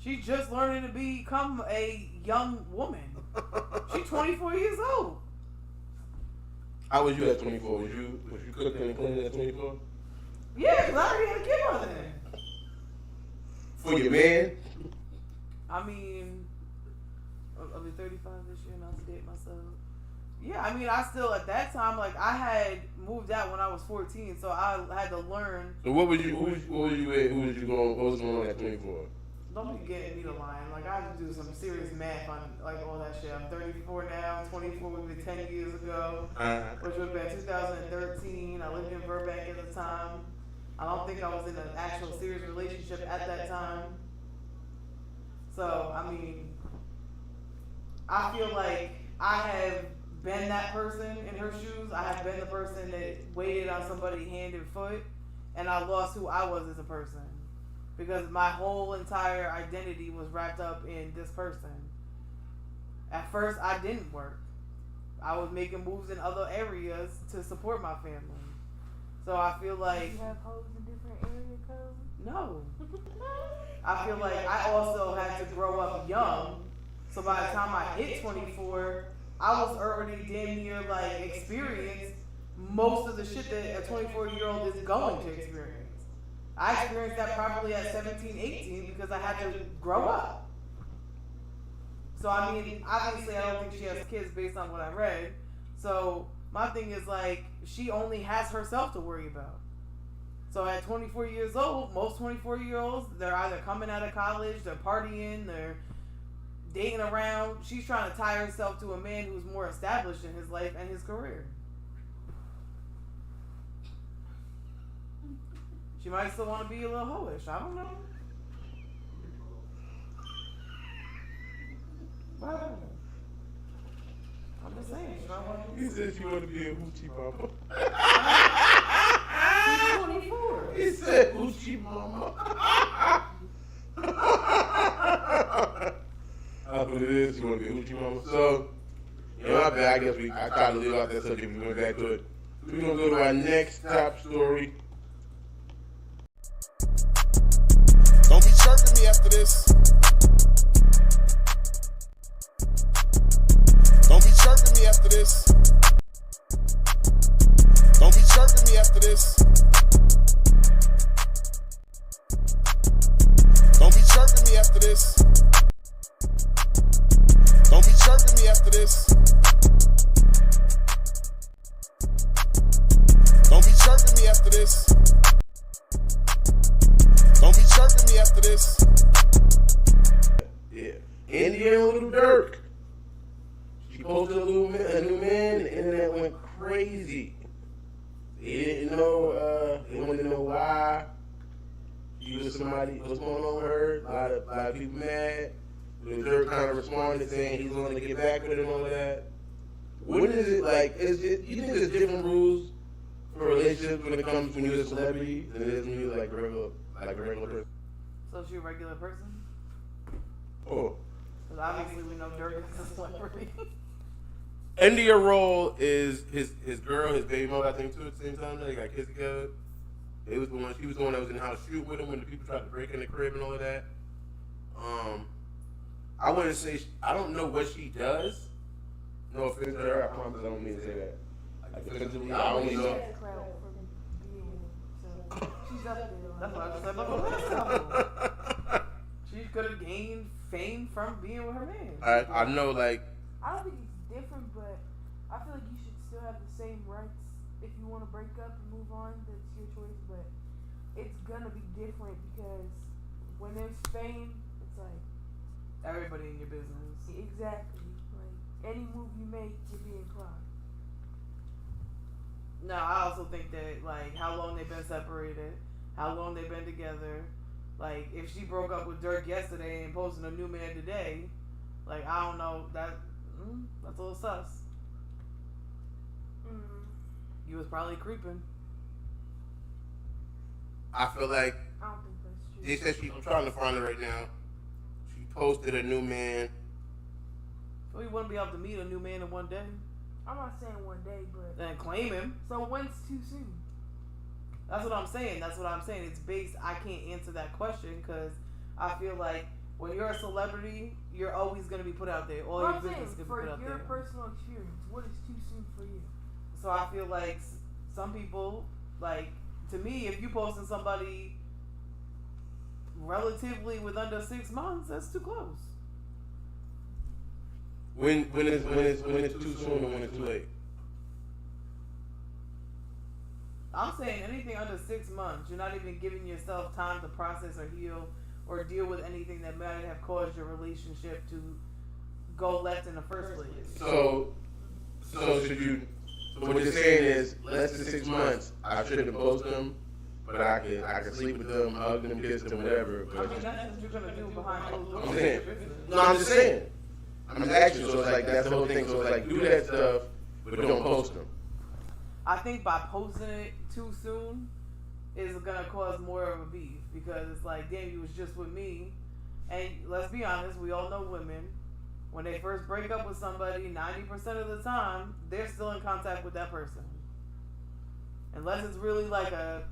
She's just learning to become a young woman. She's 24 years old. How was you at 24? Was you cooking and cleaning at 24? Yeah, because I already had a kid by then. For your man? I mean, I'll be 35 this year and I'll date myself. Yeah, I mean, I still, at that time, like, I had moved out when I was 14, so I had to learn. So what was you at? What was going on at 24? Don't be getting me to lying. Like, I had to do some serious math on, like, all that shit. I'm 34 now, 24 would be 10 years ago, which would have been 2013. I lived in Burbank at the time. I don't think I was in an actual serious relationship at that time. So, I mean, I feel like I have been that person in her shoes. I have been the person that waited on somebody hand and foot, and I lost who I was as a person. Because my whole entire identity was wrapped up in this person. At first, I didn't work. I was making moves in other areas to support my family. So I feel like... Do you have hoes in different area codes? No. I feel like I also had to grow up young. So by the time I hit 24, I was already damn near like experienced most of the shit that a 24-year-old is going to experience. I experienced that probably at 17, 18 because I had to grow up. So I mean, obviously I don't think she has kids based on what I read. So my thing is like, she only has herself to worry about. So at 24 years old, most 24-year-olds, they're either coming out of college, they're partying, they're dating around. She's trying to tie herself to a man who's more established in his life and his career. She might still want to be a little hoish. I don't know. What? I'm just saying. She might want to be. He said she want to be a hoochie mama. She's 24. He said hoochie mama. That's what it is. She want to be a hoochie mama. So You know, my bad. I guess I tried to leave out that subject. We went back to it. We're gonna go to our next top story. Don't be chirping me after this. Don't be chirping me after this. Don't be chirping me after this. Don't be chirping me after this. Don't be chirping me after this. Don't be chirping me after this. Don't be chirping me after this. Yeah, Indiana Little Dirk. She posted a new man. The internet went crazy. They didn't know. They wanted to know why. She was somebody. What's going on with her? A lot of people mad. Little Dirk kind of responded saying he's willing to get back with her and all of that. When is it like? You think there's different rules for relationships when it comes when you're a celebrity than it is when you're like a regular person? So she a regular person? Oh. Because obviously we know Dirk is a celebrity. India Roll is his girl, his baby mother, I think, too, at the same time. They got kids together. She was the one that was in the house shoot with him when the people tried to break in the crib and all of that. I wouldn't say, I don't know what she does. No offense to her, I promise I don't mean to say that. Like, offensively, I only know. She's up there. That's what I was saying about the last couple. She could have gained fame from being with her man. I know, like. I don't think it's different, but I feel like you should still have the same rights if you want to break up and move on. That's your choice, but it's gonna be different because when there's fame, it's like everybody in your business. Exactly. Like any move you make, you're being clocked. No, I also think that like how long they've been separated, how long they've been together. Like if she broke up with Dirk yesterday and posted a new man today, like I don't know, that's a little sus. You was probably creeping. I feel like I don't think that's true. they said she's trying to find her right now. She posted a new man. So you wouldn't be able to meet a new man in one day. I'm not saying one day, but Then claim him. so when's too soon? That's what I'm saying. It's based. I can't answer that question because I feel like when you're a celebrity, you're always going to be put out there. All your I'm saying business is going to be for put out your there. personal experience, what is too soon for you? So I feel like some people, like, to me, if you posting somebody relatively with under 6 months, that's too close. When it's too soon and when it's too late. I'm saying anything under 6 months, you're not even giving yourself time to process or heal or deal with anything that might have caused your relationship to go left in the first place. So should you? So what you're saying is less than 6 months, I shouldn't post them, but I could sleep with them, hug them, kiss them, whatever. I mean, that's what you're gonna do behind closed doors. I'm saying. No, I'm just saying. I'm just asking. So it's like that's the whole thing. So it's like do that stuff, but don't post them. I think by posting it too soon is gonna cause more of a beef because it's like, damn, you was just with me, and let's be honest, we all know women. When they first break up with somebody, 90% of the time, they're still in contact with that person. Unless it's really like a,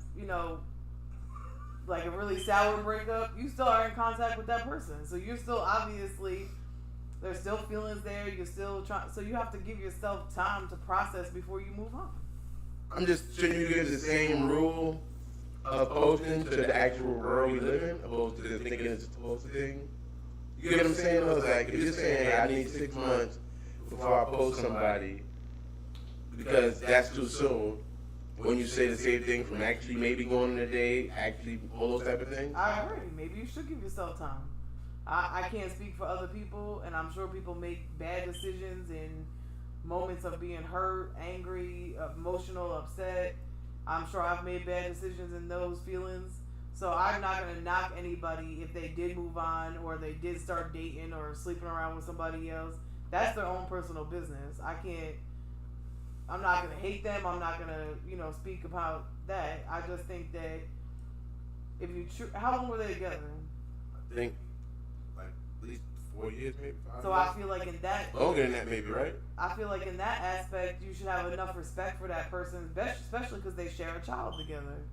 like a really sour breakup, you still are in contact with that person. So you're still obviously, there's still feelings there. You're still trying, so you have to give yourself time to process before you move on. I'm just, shouldn't you give the same rule of posting to the actual world we live in, opposed to just thinking it's a posted thing? You get what I'm saying? I was like, if you're saying, hey, I need 6 months before I post somebody, because that's too soon, when you say the same thing from actually maybe going on a date, actually all those type of things? I agree. Maybe you should give yourself time. I can't speak for other people, and I'm sure people make bad decisions in moments of being hurt, angry, emotional, upset. I'm sure I've made bad decisions in those feelings. So I'm not going to knock anybody if they did move on or they did start dating or sleeping around with somebody else. That's their own personal business. I'm not going to hate them. I'm not going to, speak about that. I just think that if you, how long were they together? I think like at least 4 years, maybe 5 So years. I feel like in that, Longer than that, maybe, right? I feel like in that aspect, you should have enough respect for that person, especially because they share a child together,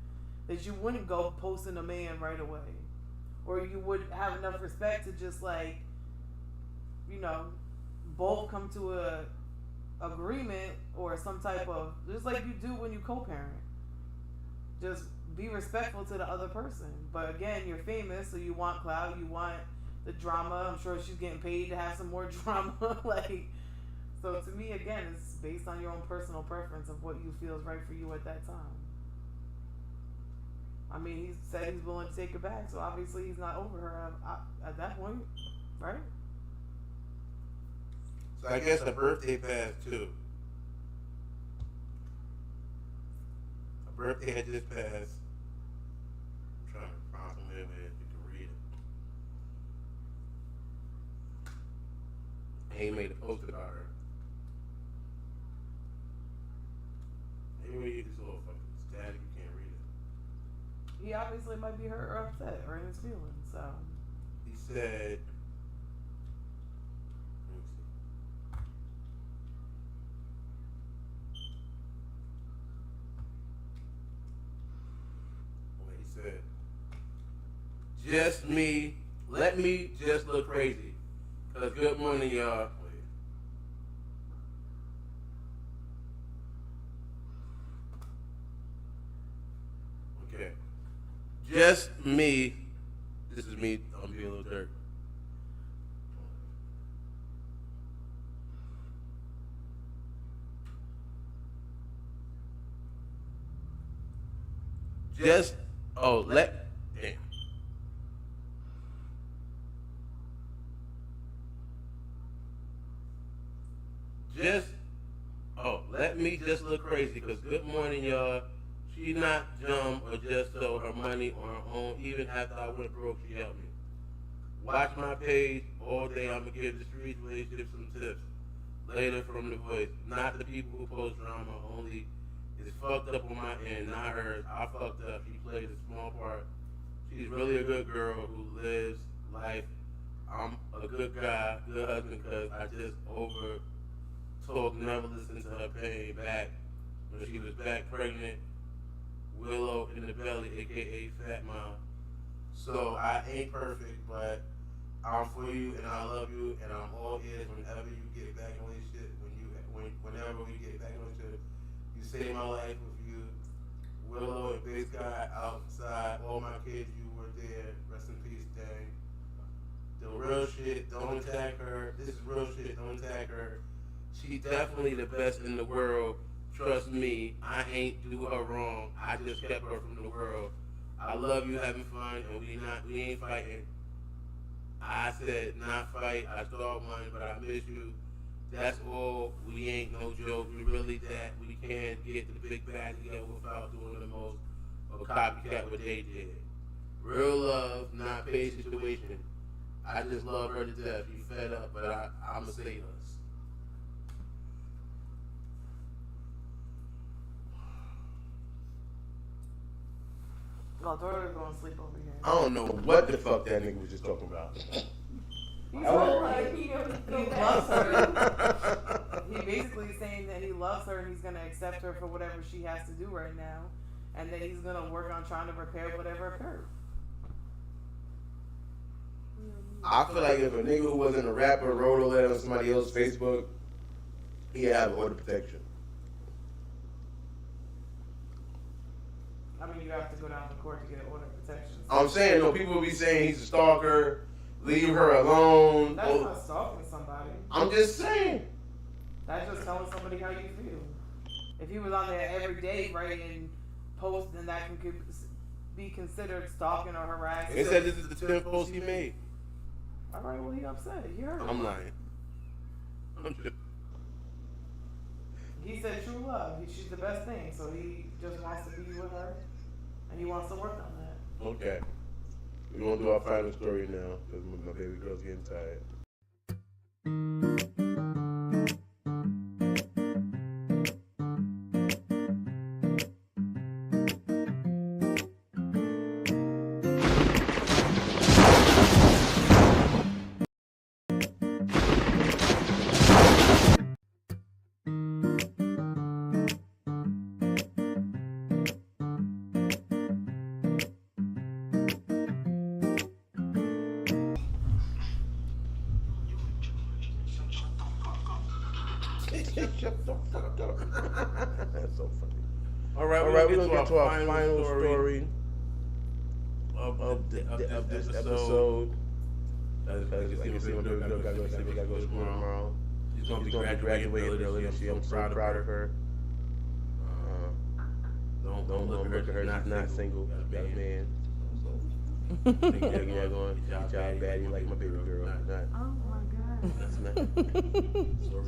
that you wouldn't go posting a man right away, or you would have enough respect to just like, you know, both come to a agreement or some type of, just like you do when you co-parent. Just be respectful to the other person. But again, you're famous, so you want clout, you want the drama. I'm sure she's getting paid to have some more drama. Like, so to me, again, it's based on your own personal preference of what you feel is right for you at that time. I mean, he said he's willing to take her back, so obviously he's not over her at that point, right? So I guess her birthday passed too. Her birthday had just passed. I'm trying to find somewhere where you can read it. He made a post about her. Maybe we use this little fucking static, you can't read it. He obviously might be hurt or upset or in his feelings, so. He said, let me see. What he said, just me, let me just look crazy. Cause good morning, y'all. Okay. Just me. This is me. I'm being a little dirt. Just damn. Let me just look crazy, cause good morning, y'all. She not dumb or just stole her money on her own. Even after I went broke, she helped me. Watch my page all day. I'ma give the streets relationships some tips. Later from the voice. Not the people who post drama, only it's fucked up on my end, not hers. I fucked up. She played a small part. She's really a good girl who lives life. I'm a good guy, good husband, cause I just over talk, never listen to her pain back when she was back pregnant. Willow in the belly, aka Fat Mom. So I ain't perfect, but I'm for you and I love you and I'm all ears whenever you get back in a relationship. Whenever we get back in a relationship, you saved my life with you. Willow and Big Sky outside, all my kids, you were there. Rest in peace, dang. The real shit, don't attack her. This is real shit, don't attack her. She's definitely the best in the world. Trust me, I ain't do her wrong. I just kept her from the world. I love you having fun and we ain't fighting. I said not fight, I thought one, but I miss you. That's all, we ain't no joke. We really that we can't get the big bad together without doing the most of a copycat what they did. Real love, not paid situation. I just love her to death. You fed up, but I'ma save us. My daughter's going to sleep over here. I don't know what the fuck that nigga was just talking about. He told her he loves her. He basically saying that he loves her and he's going to accept her for whatever she has to do right now. And that he's going to work on trying to repair whatever occurred. I feel like if a nigga who wasn't a rapper wrote a letter on somebody else's Facebook, he'd have order protection. I mean, you have to go down to court to get order protection. I'm saying, no, people will be saying he's a stalker, leave her alone. That's not stalking somebody. I'm just saying. That's just telling somebody how you feel. If he was on there every day writing posts, then that could be considered stalking or harassing. He said this is the 10th post he made. All right, well, he upset. You heard him. I'm lying. I'm just... He said true love. She's the best thing, so he just wants to be with her, and he wants to work on that. Okay. We're going to do our final story now, because my baby girl's getting tired. fucked up. That's so funny. All right, we're gonna get to our final story of this episode. Like I see my baby girl gotta go to school tomorrow. She's gonna be graduating early this year. I'm so proud of her. Don't look at her. She's not single. Got a man. Big yeah, going. Good job, baddie, like my baby girl. Oh my God. That's not.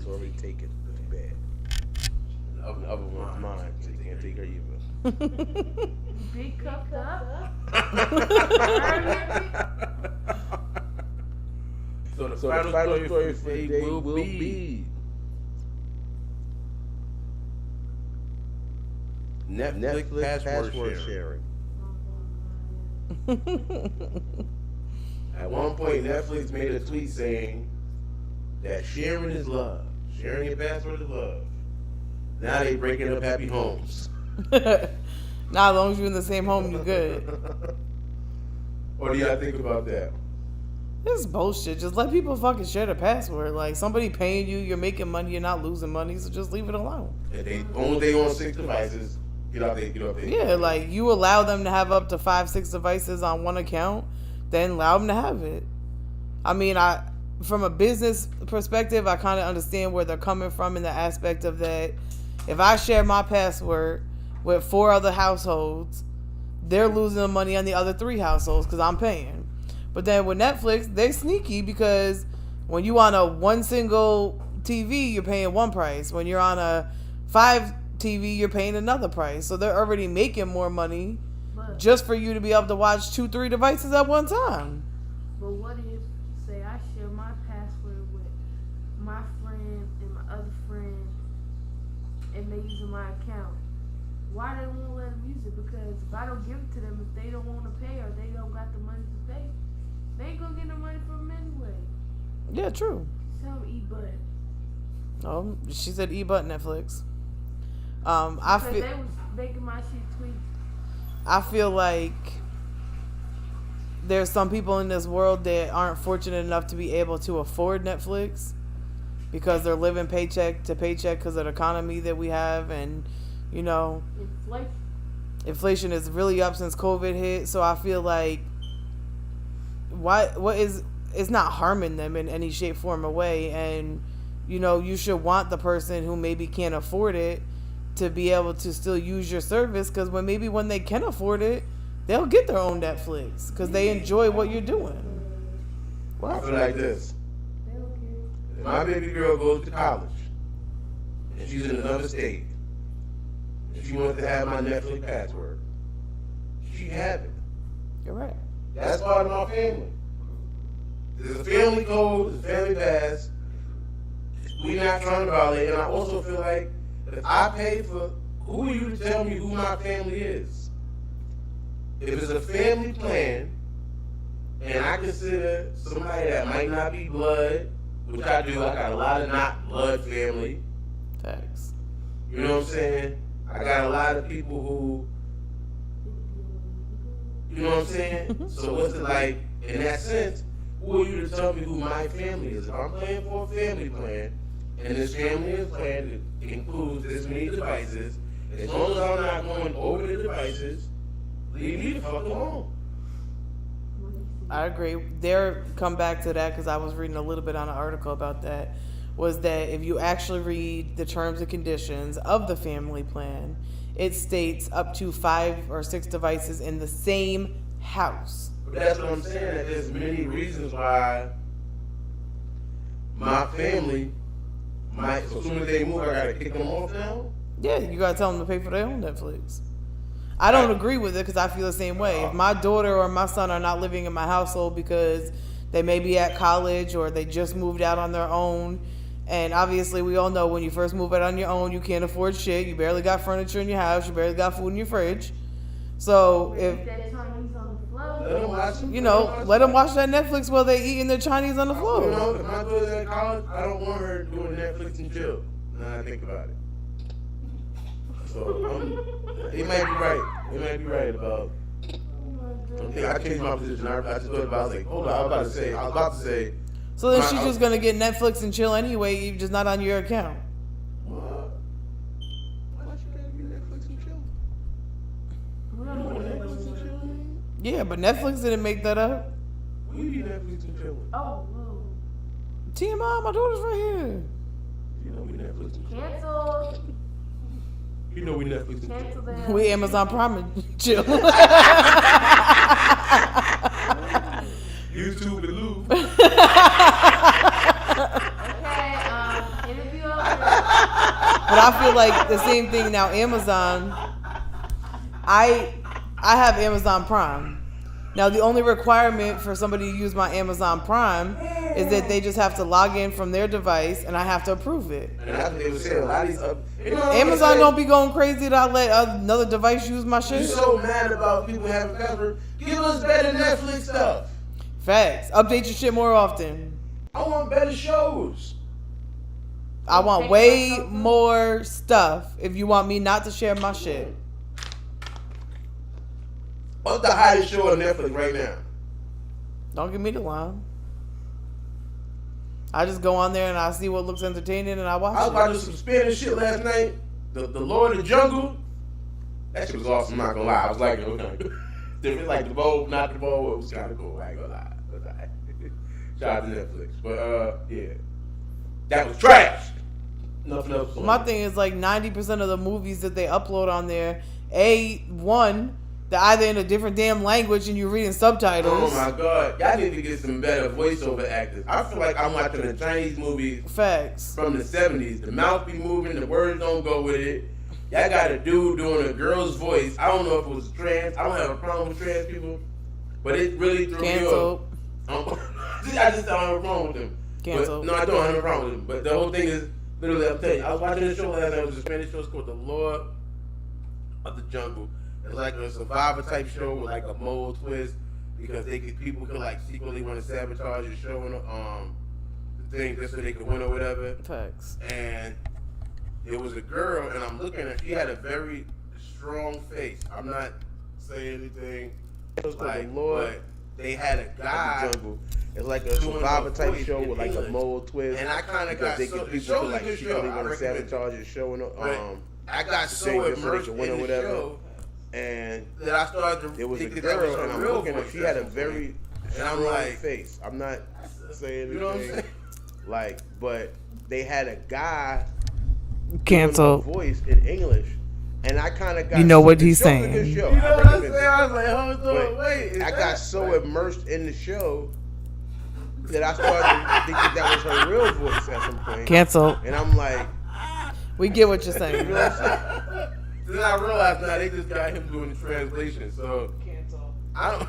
Sorry, take it. Too bad. The other one's mine, so you can't take her either. Big cupped up. So the final story for today will be Netflix password sharing. At one point, Netflix made a tweet saying that sharing is love. Sharing your password is love. Now they breaking up happy homes. Now, as long as you're in the same home, you're good. What do y'all think about that? This is bullshit. Just let people fucking share the password. Like, somebody paying you, you're making money, you're not losing money, so just leave it alone. If they only on 6 devices, get out there. Yeah, like, you allow them to have up to 5-6 devices on one account, then allow them to have it. I mean, from a business perspective, I kind of understand where they're coming from in the aspect of that. If I share my password with 4 other households, they're losing money on the other 3 households because I'm paying. But then with Netflix, they're sneaky because when you on a one single TV, you're paying one price. When you're on a 5 TV, you're paying another price. So they're already making more money just for you to be able to watch 2-3 devices at one time. But what if, say, I share my password with my friend and my other friend, and they using my account? Why they won't let them use it? Because if I don't give it to them, if they don't want to pay or they don't got the money to pay, they ain't gonna get no money from them anyway. Yeah, true. Tell them E-Bud. Oh, she said E-Bud Netflix. I feel they was making my shit tweet. I feel like there's some people in this world that aren't fortunate enough to be able to afford Netflix because they're living paycheck to paycheck because of the economy that we have, and you know, inflation is really up since COVID hit. So I feel like it's not harming them in any shape, form, or way, and you know, you should want the person who maybe can't afford it to be able to still use your service, because when they can afford it, they'll get their own Netflix because they enjoy what you're doing. Well, I feel like this. If my baby girl goes to college and she's in another state and she wants to have my Netflix password, she have it. You're right. That's part of my family. There's a family code, there's a family pass. We're not trying to violate, and I also feel like if I pay for, who are you to tell me who my family is? If it's a family plan, and I consider somebody that might not be blood, which I do, I got a lot of not blood family. Thanks. You know what I'm saying? I got a lot of people who, you know what I'm saying? So what's it like, in that sense, who are you to tell me who my family is? If I'm paying for a family plan, and this family plan includes this many devices, as long as I'm not going over the devices, leave me the fuck alone. I agree. Come back to that because I was reading a little bit on an article about that, was that if you actually read the terms and conditions of the family plan, it states up to 5 or 6 devices in the same house. But that's what I'm saying, that there's many reasons why my family might, as soon as they move, I gotta kick them off now? Yeah, you gotta tell them to pay for their own Netflix. I don't agree with it because I feel the same way. If my daughter or my son are not living in my household because they may be at college or they just moved out on their own, and obviously we all know when you first move out on your own, you can't afford shit. You barely got furniture in your house. You barely got food in your fridge. So if let them watch that Netflix while they eating their Chinese on the floor. You know, if my daughter's at college, I don't want her doing Netflix and chill. Now I think about it. So he might be right. He might be right about. I changed my position. I just thought about. I was like, hold on. I was about to say. So then she's just gonna get Netflix and chill anyway, just not on your account. What? Yeah, but Netflix didn't make that up. We be Netflix and chilling. Oh, ooh. TMI, my daughter's right here. You know we Netflix and chilling. Cancel. You know we Netflix and chilling. Cancel them. We Amazon Prime and chill. YouTube and Lou. Okay, interview over. But I feel like the same thing now. Amazon, I have Amazon Prime. Now the only requirement for somebody to use my Amazon Prime is that they just have to log in from their device, and I have to approve it. And that's what they would say. A lot of these Amazon don't be going crazy that I let another device use my You shit. so mad about people having password. Give us better Netflix stuff. Facts. Update your shit more often. I want better shows. I want way more stuff if you want me not to share my shit. What's the hottest show on Netflix right now? Don't give me the line. I just go on there and I see what looks entertaining and I watch I was it. watching some Spanish shit last night. The Lord of the Jungle. That shit was awesome, I'm not gonna lie. I was like, okay. Different, like the bowl, not the bowl. It was kind of cool. I ain't gonna lie. It was all right. Shout out to Netflix. But, yeah. That was trash. Nothing else. My thing is like 90% of the movies that they upload on there, one, they're either in a different damn language and you're reading subtitles. Oh my god. Y'all need to get some better voiceover actors. I feel like I'm watching a Chinese movie Facts. from the 70s. The mouth be moving, the words don't go with it. Y'all got a dude doing a girl's voice. I don't know if it was trans. I don't have a problem with trans people. But it really threw Canceled. me off. I just don't have a problem with them. Canceled. But, no, I don't have a problem with them. But the whole thing is, literally, I'm telling you, I was watching this show last night. It was a Spanish show. It's called The Lord of the Jungle. It's like a survivor type show with like a moral twist because people could like secretly want to sabotage your show and the thing just so they could win or whatever. Facts. And it was a girl, and I'm looking at. She had a very strong face. I'm not saying anything. Like, but they had a guy. It's like a survivor type show with like a moral twist. And I kind of got so. The show was a good show. I want to sabotage your show and I got so immersed in the show. And then I started to. It was a girl, and I'm looking at. She had a very strong face. I'm not saying anything. You know what I'm saying? Like, but they had a guy. Cancel. Voice in English, and I kind of got. You know what he's saying. You know what I'm saying? I was like, hold on, wait. I got so immersed in the show that I started thinking that was her real voice at some point. Cancel. And I'm like, we get what you're saying. You know what I'm saying? Then I realized now they just got him doing the translation. So Cancel. I don't.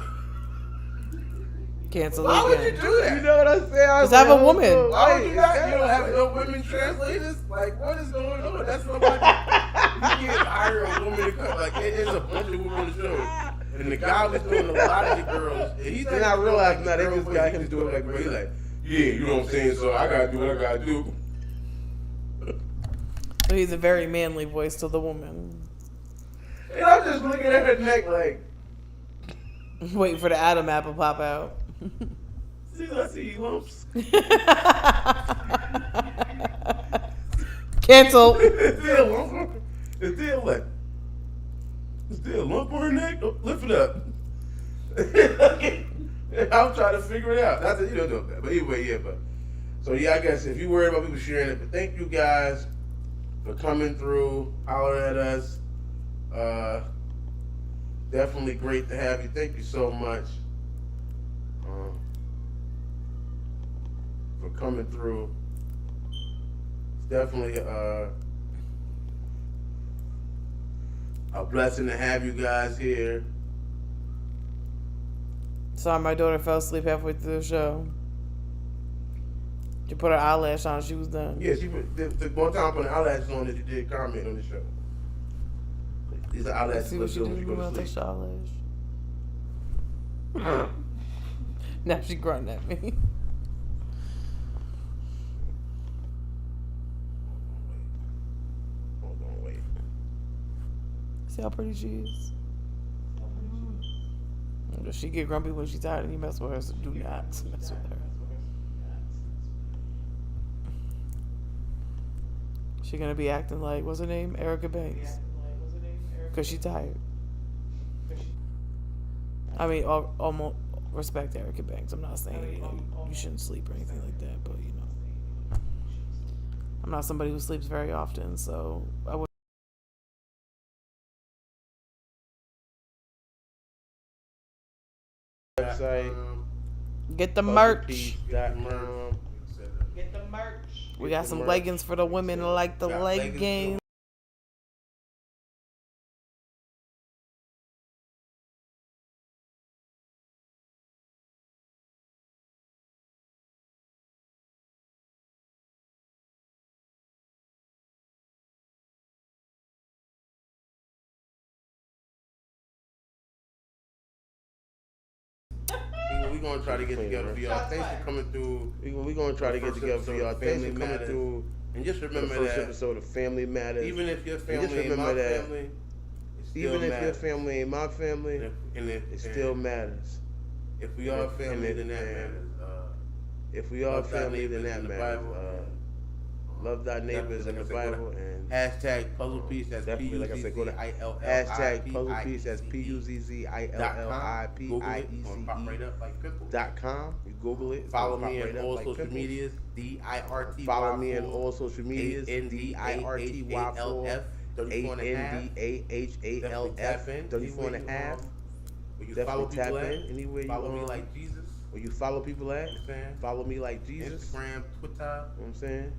Cancel. Why would you do that? You know what I'm saying? Just have a woman. Why would you not? You don't have no women translators? Like, what is going on? That's not like you can't hire a woman to come. Like, there's a bunch of women on the show. And the guy was doing a lot of the girls. And he's then I realized now they just got him doing like, he's like, yeah, you know what I'm saying? So I gotta do what I gotta do. So he's a very manly voice to the woman. And I'm just looking at her neck like, waiting for the Adam apple pop out. See, I see lumps. Cancel. Is there a lump? Is there what? Is there a lump on her neck? Oh, lift it up. I'm trying to figure it out. Not that you don't know that, but anyway, yeah. But so yeah, I guess if you worried about people sharing it, but thank you guys for coming through, hollering at us. Definitely great to have you. Thank you so much for coming through. It's definitely a blessing to have you guys here. Sorry, my daughter fell asleep halfway through the show. She put her eyelash on. She was done. Yeah, she the one time I put an eyelashes on that you did comment on the show. These are eyelashes. See what she did when I touched the eyelash. Now she grunting at me. Hold on, wait. See how pretty she is? She get grumpy when she's tired and you mess with her, so do not mess with her. She gonna be acting like, what's her name? Erica Banks. Because she tired. I mean, almost respect Erica Banks. I'm not saying you shouldn't sleep or anything like that, but I'm not somebody who sleeps very often, so I would. Website. Get the merch. Puzzlepiece.com. Get the merch. We got some leggings for the women who like the leggings. We're gonna try to get together for y'all. Thanks for coming through. We're gonna try to get together for y'all. Thanks for coming through. And just remember that first episode of Family Matters. Even if your family ain't my family, even if your family ain't my family, it still matters. If we are family, then that matters. If we are family, then that matters. Love thy neighbors in the Bible and hashtag puzzle piece. That's definitely like I said. Go to hashtag puzzle piece. That's PUZZILLIPIECE.com. You Google it. Follow me on all social medias. DIRT. Follow me on all social medias. DIRTY4 ANDAHALF 34 and a half. Definitely tap in anywhere you follow me like Jesus. Where you follow people at? Follow me like Jesus. Instagram, Twitter. You know what I'm saying?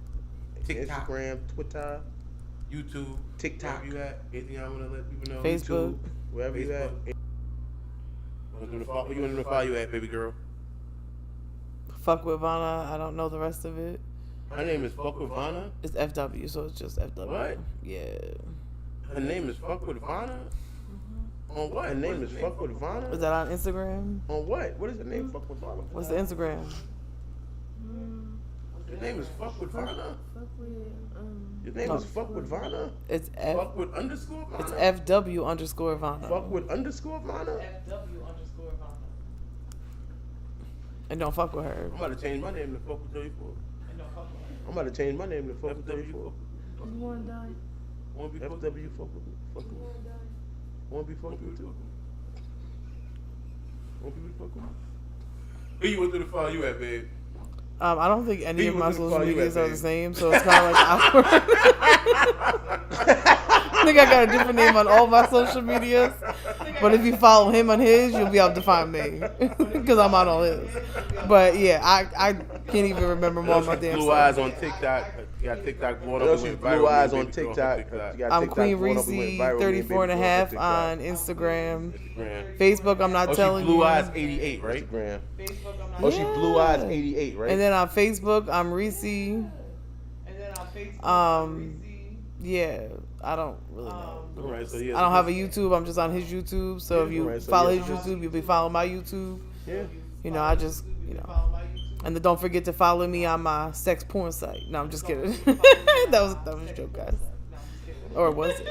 TikTok. Instagram, Twitter, YouTube, TikTok. Wherever you at? Anything I want to let people know? Facebook. YouTube, wherever you at. Where you want to follow you at, baby girl? Fuck with Vanna. I don't know the rest of it. Her name is Fuck with Vanna? It's FW, so it's just FW. What? Yeah. Her name is Fuck with Vanna? On what? Her name is Fuck with Vanna? Is that on Instagram? On what? What is the name? Fuck with Vanna? What's the Instagram? Your name is Fuck with Vanna? Your name is Fuck with Vanna? It's Fuck with underscore Vanna? It's FW underscore Vanna. Fuck with underscore Vanna? FW underscore Vanna. And don't fuck with her. I'm about to change my name to Fuck with 34. And don't fuck with her. I'm about to change my name to Fuck with 34. You wanna die? Wanna be FW fuck with me? Fuck with me. Wanna be fuck with you too? Wanna be fuck with me? Who you want to follow you at, babe? I don't think any of my social medias are the same, so it's kind of like awkward. I think I got a different name on all my social medias, but if you follow him on his, you'll be able to find me because I'm on all his. But yeah, I can't even remember more of my damn Blue Eyes on TikTok. You got TikTok blowing up. Blue Eyes on TikTok. I'm Queen Reese 34 and a half on Instagram. Facebook, I'm not telling you. Blue Eyes 88, right? Instagram. Oh, she Blue Eyes 88, right? And then on Facebook, I'm Reese. Yeah, I don't really know. Right, so I don't have a YouTube. I'm just on his YouTube. So if you follow his YouTube, you'll be following my YouTube. Yeah. I just, And then don't forget to follow me on my sex porn site. No, I'm just kidding. that was a joke, guys. Or was it?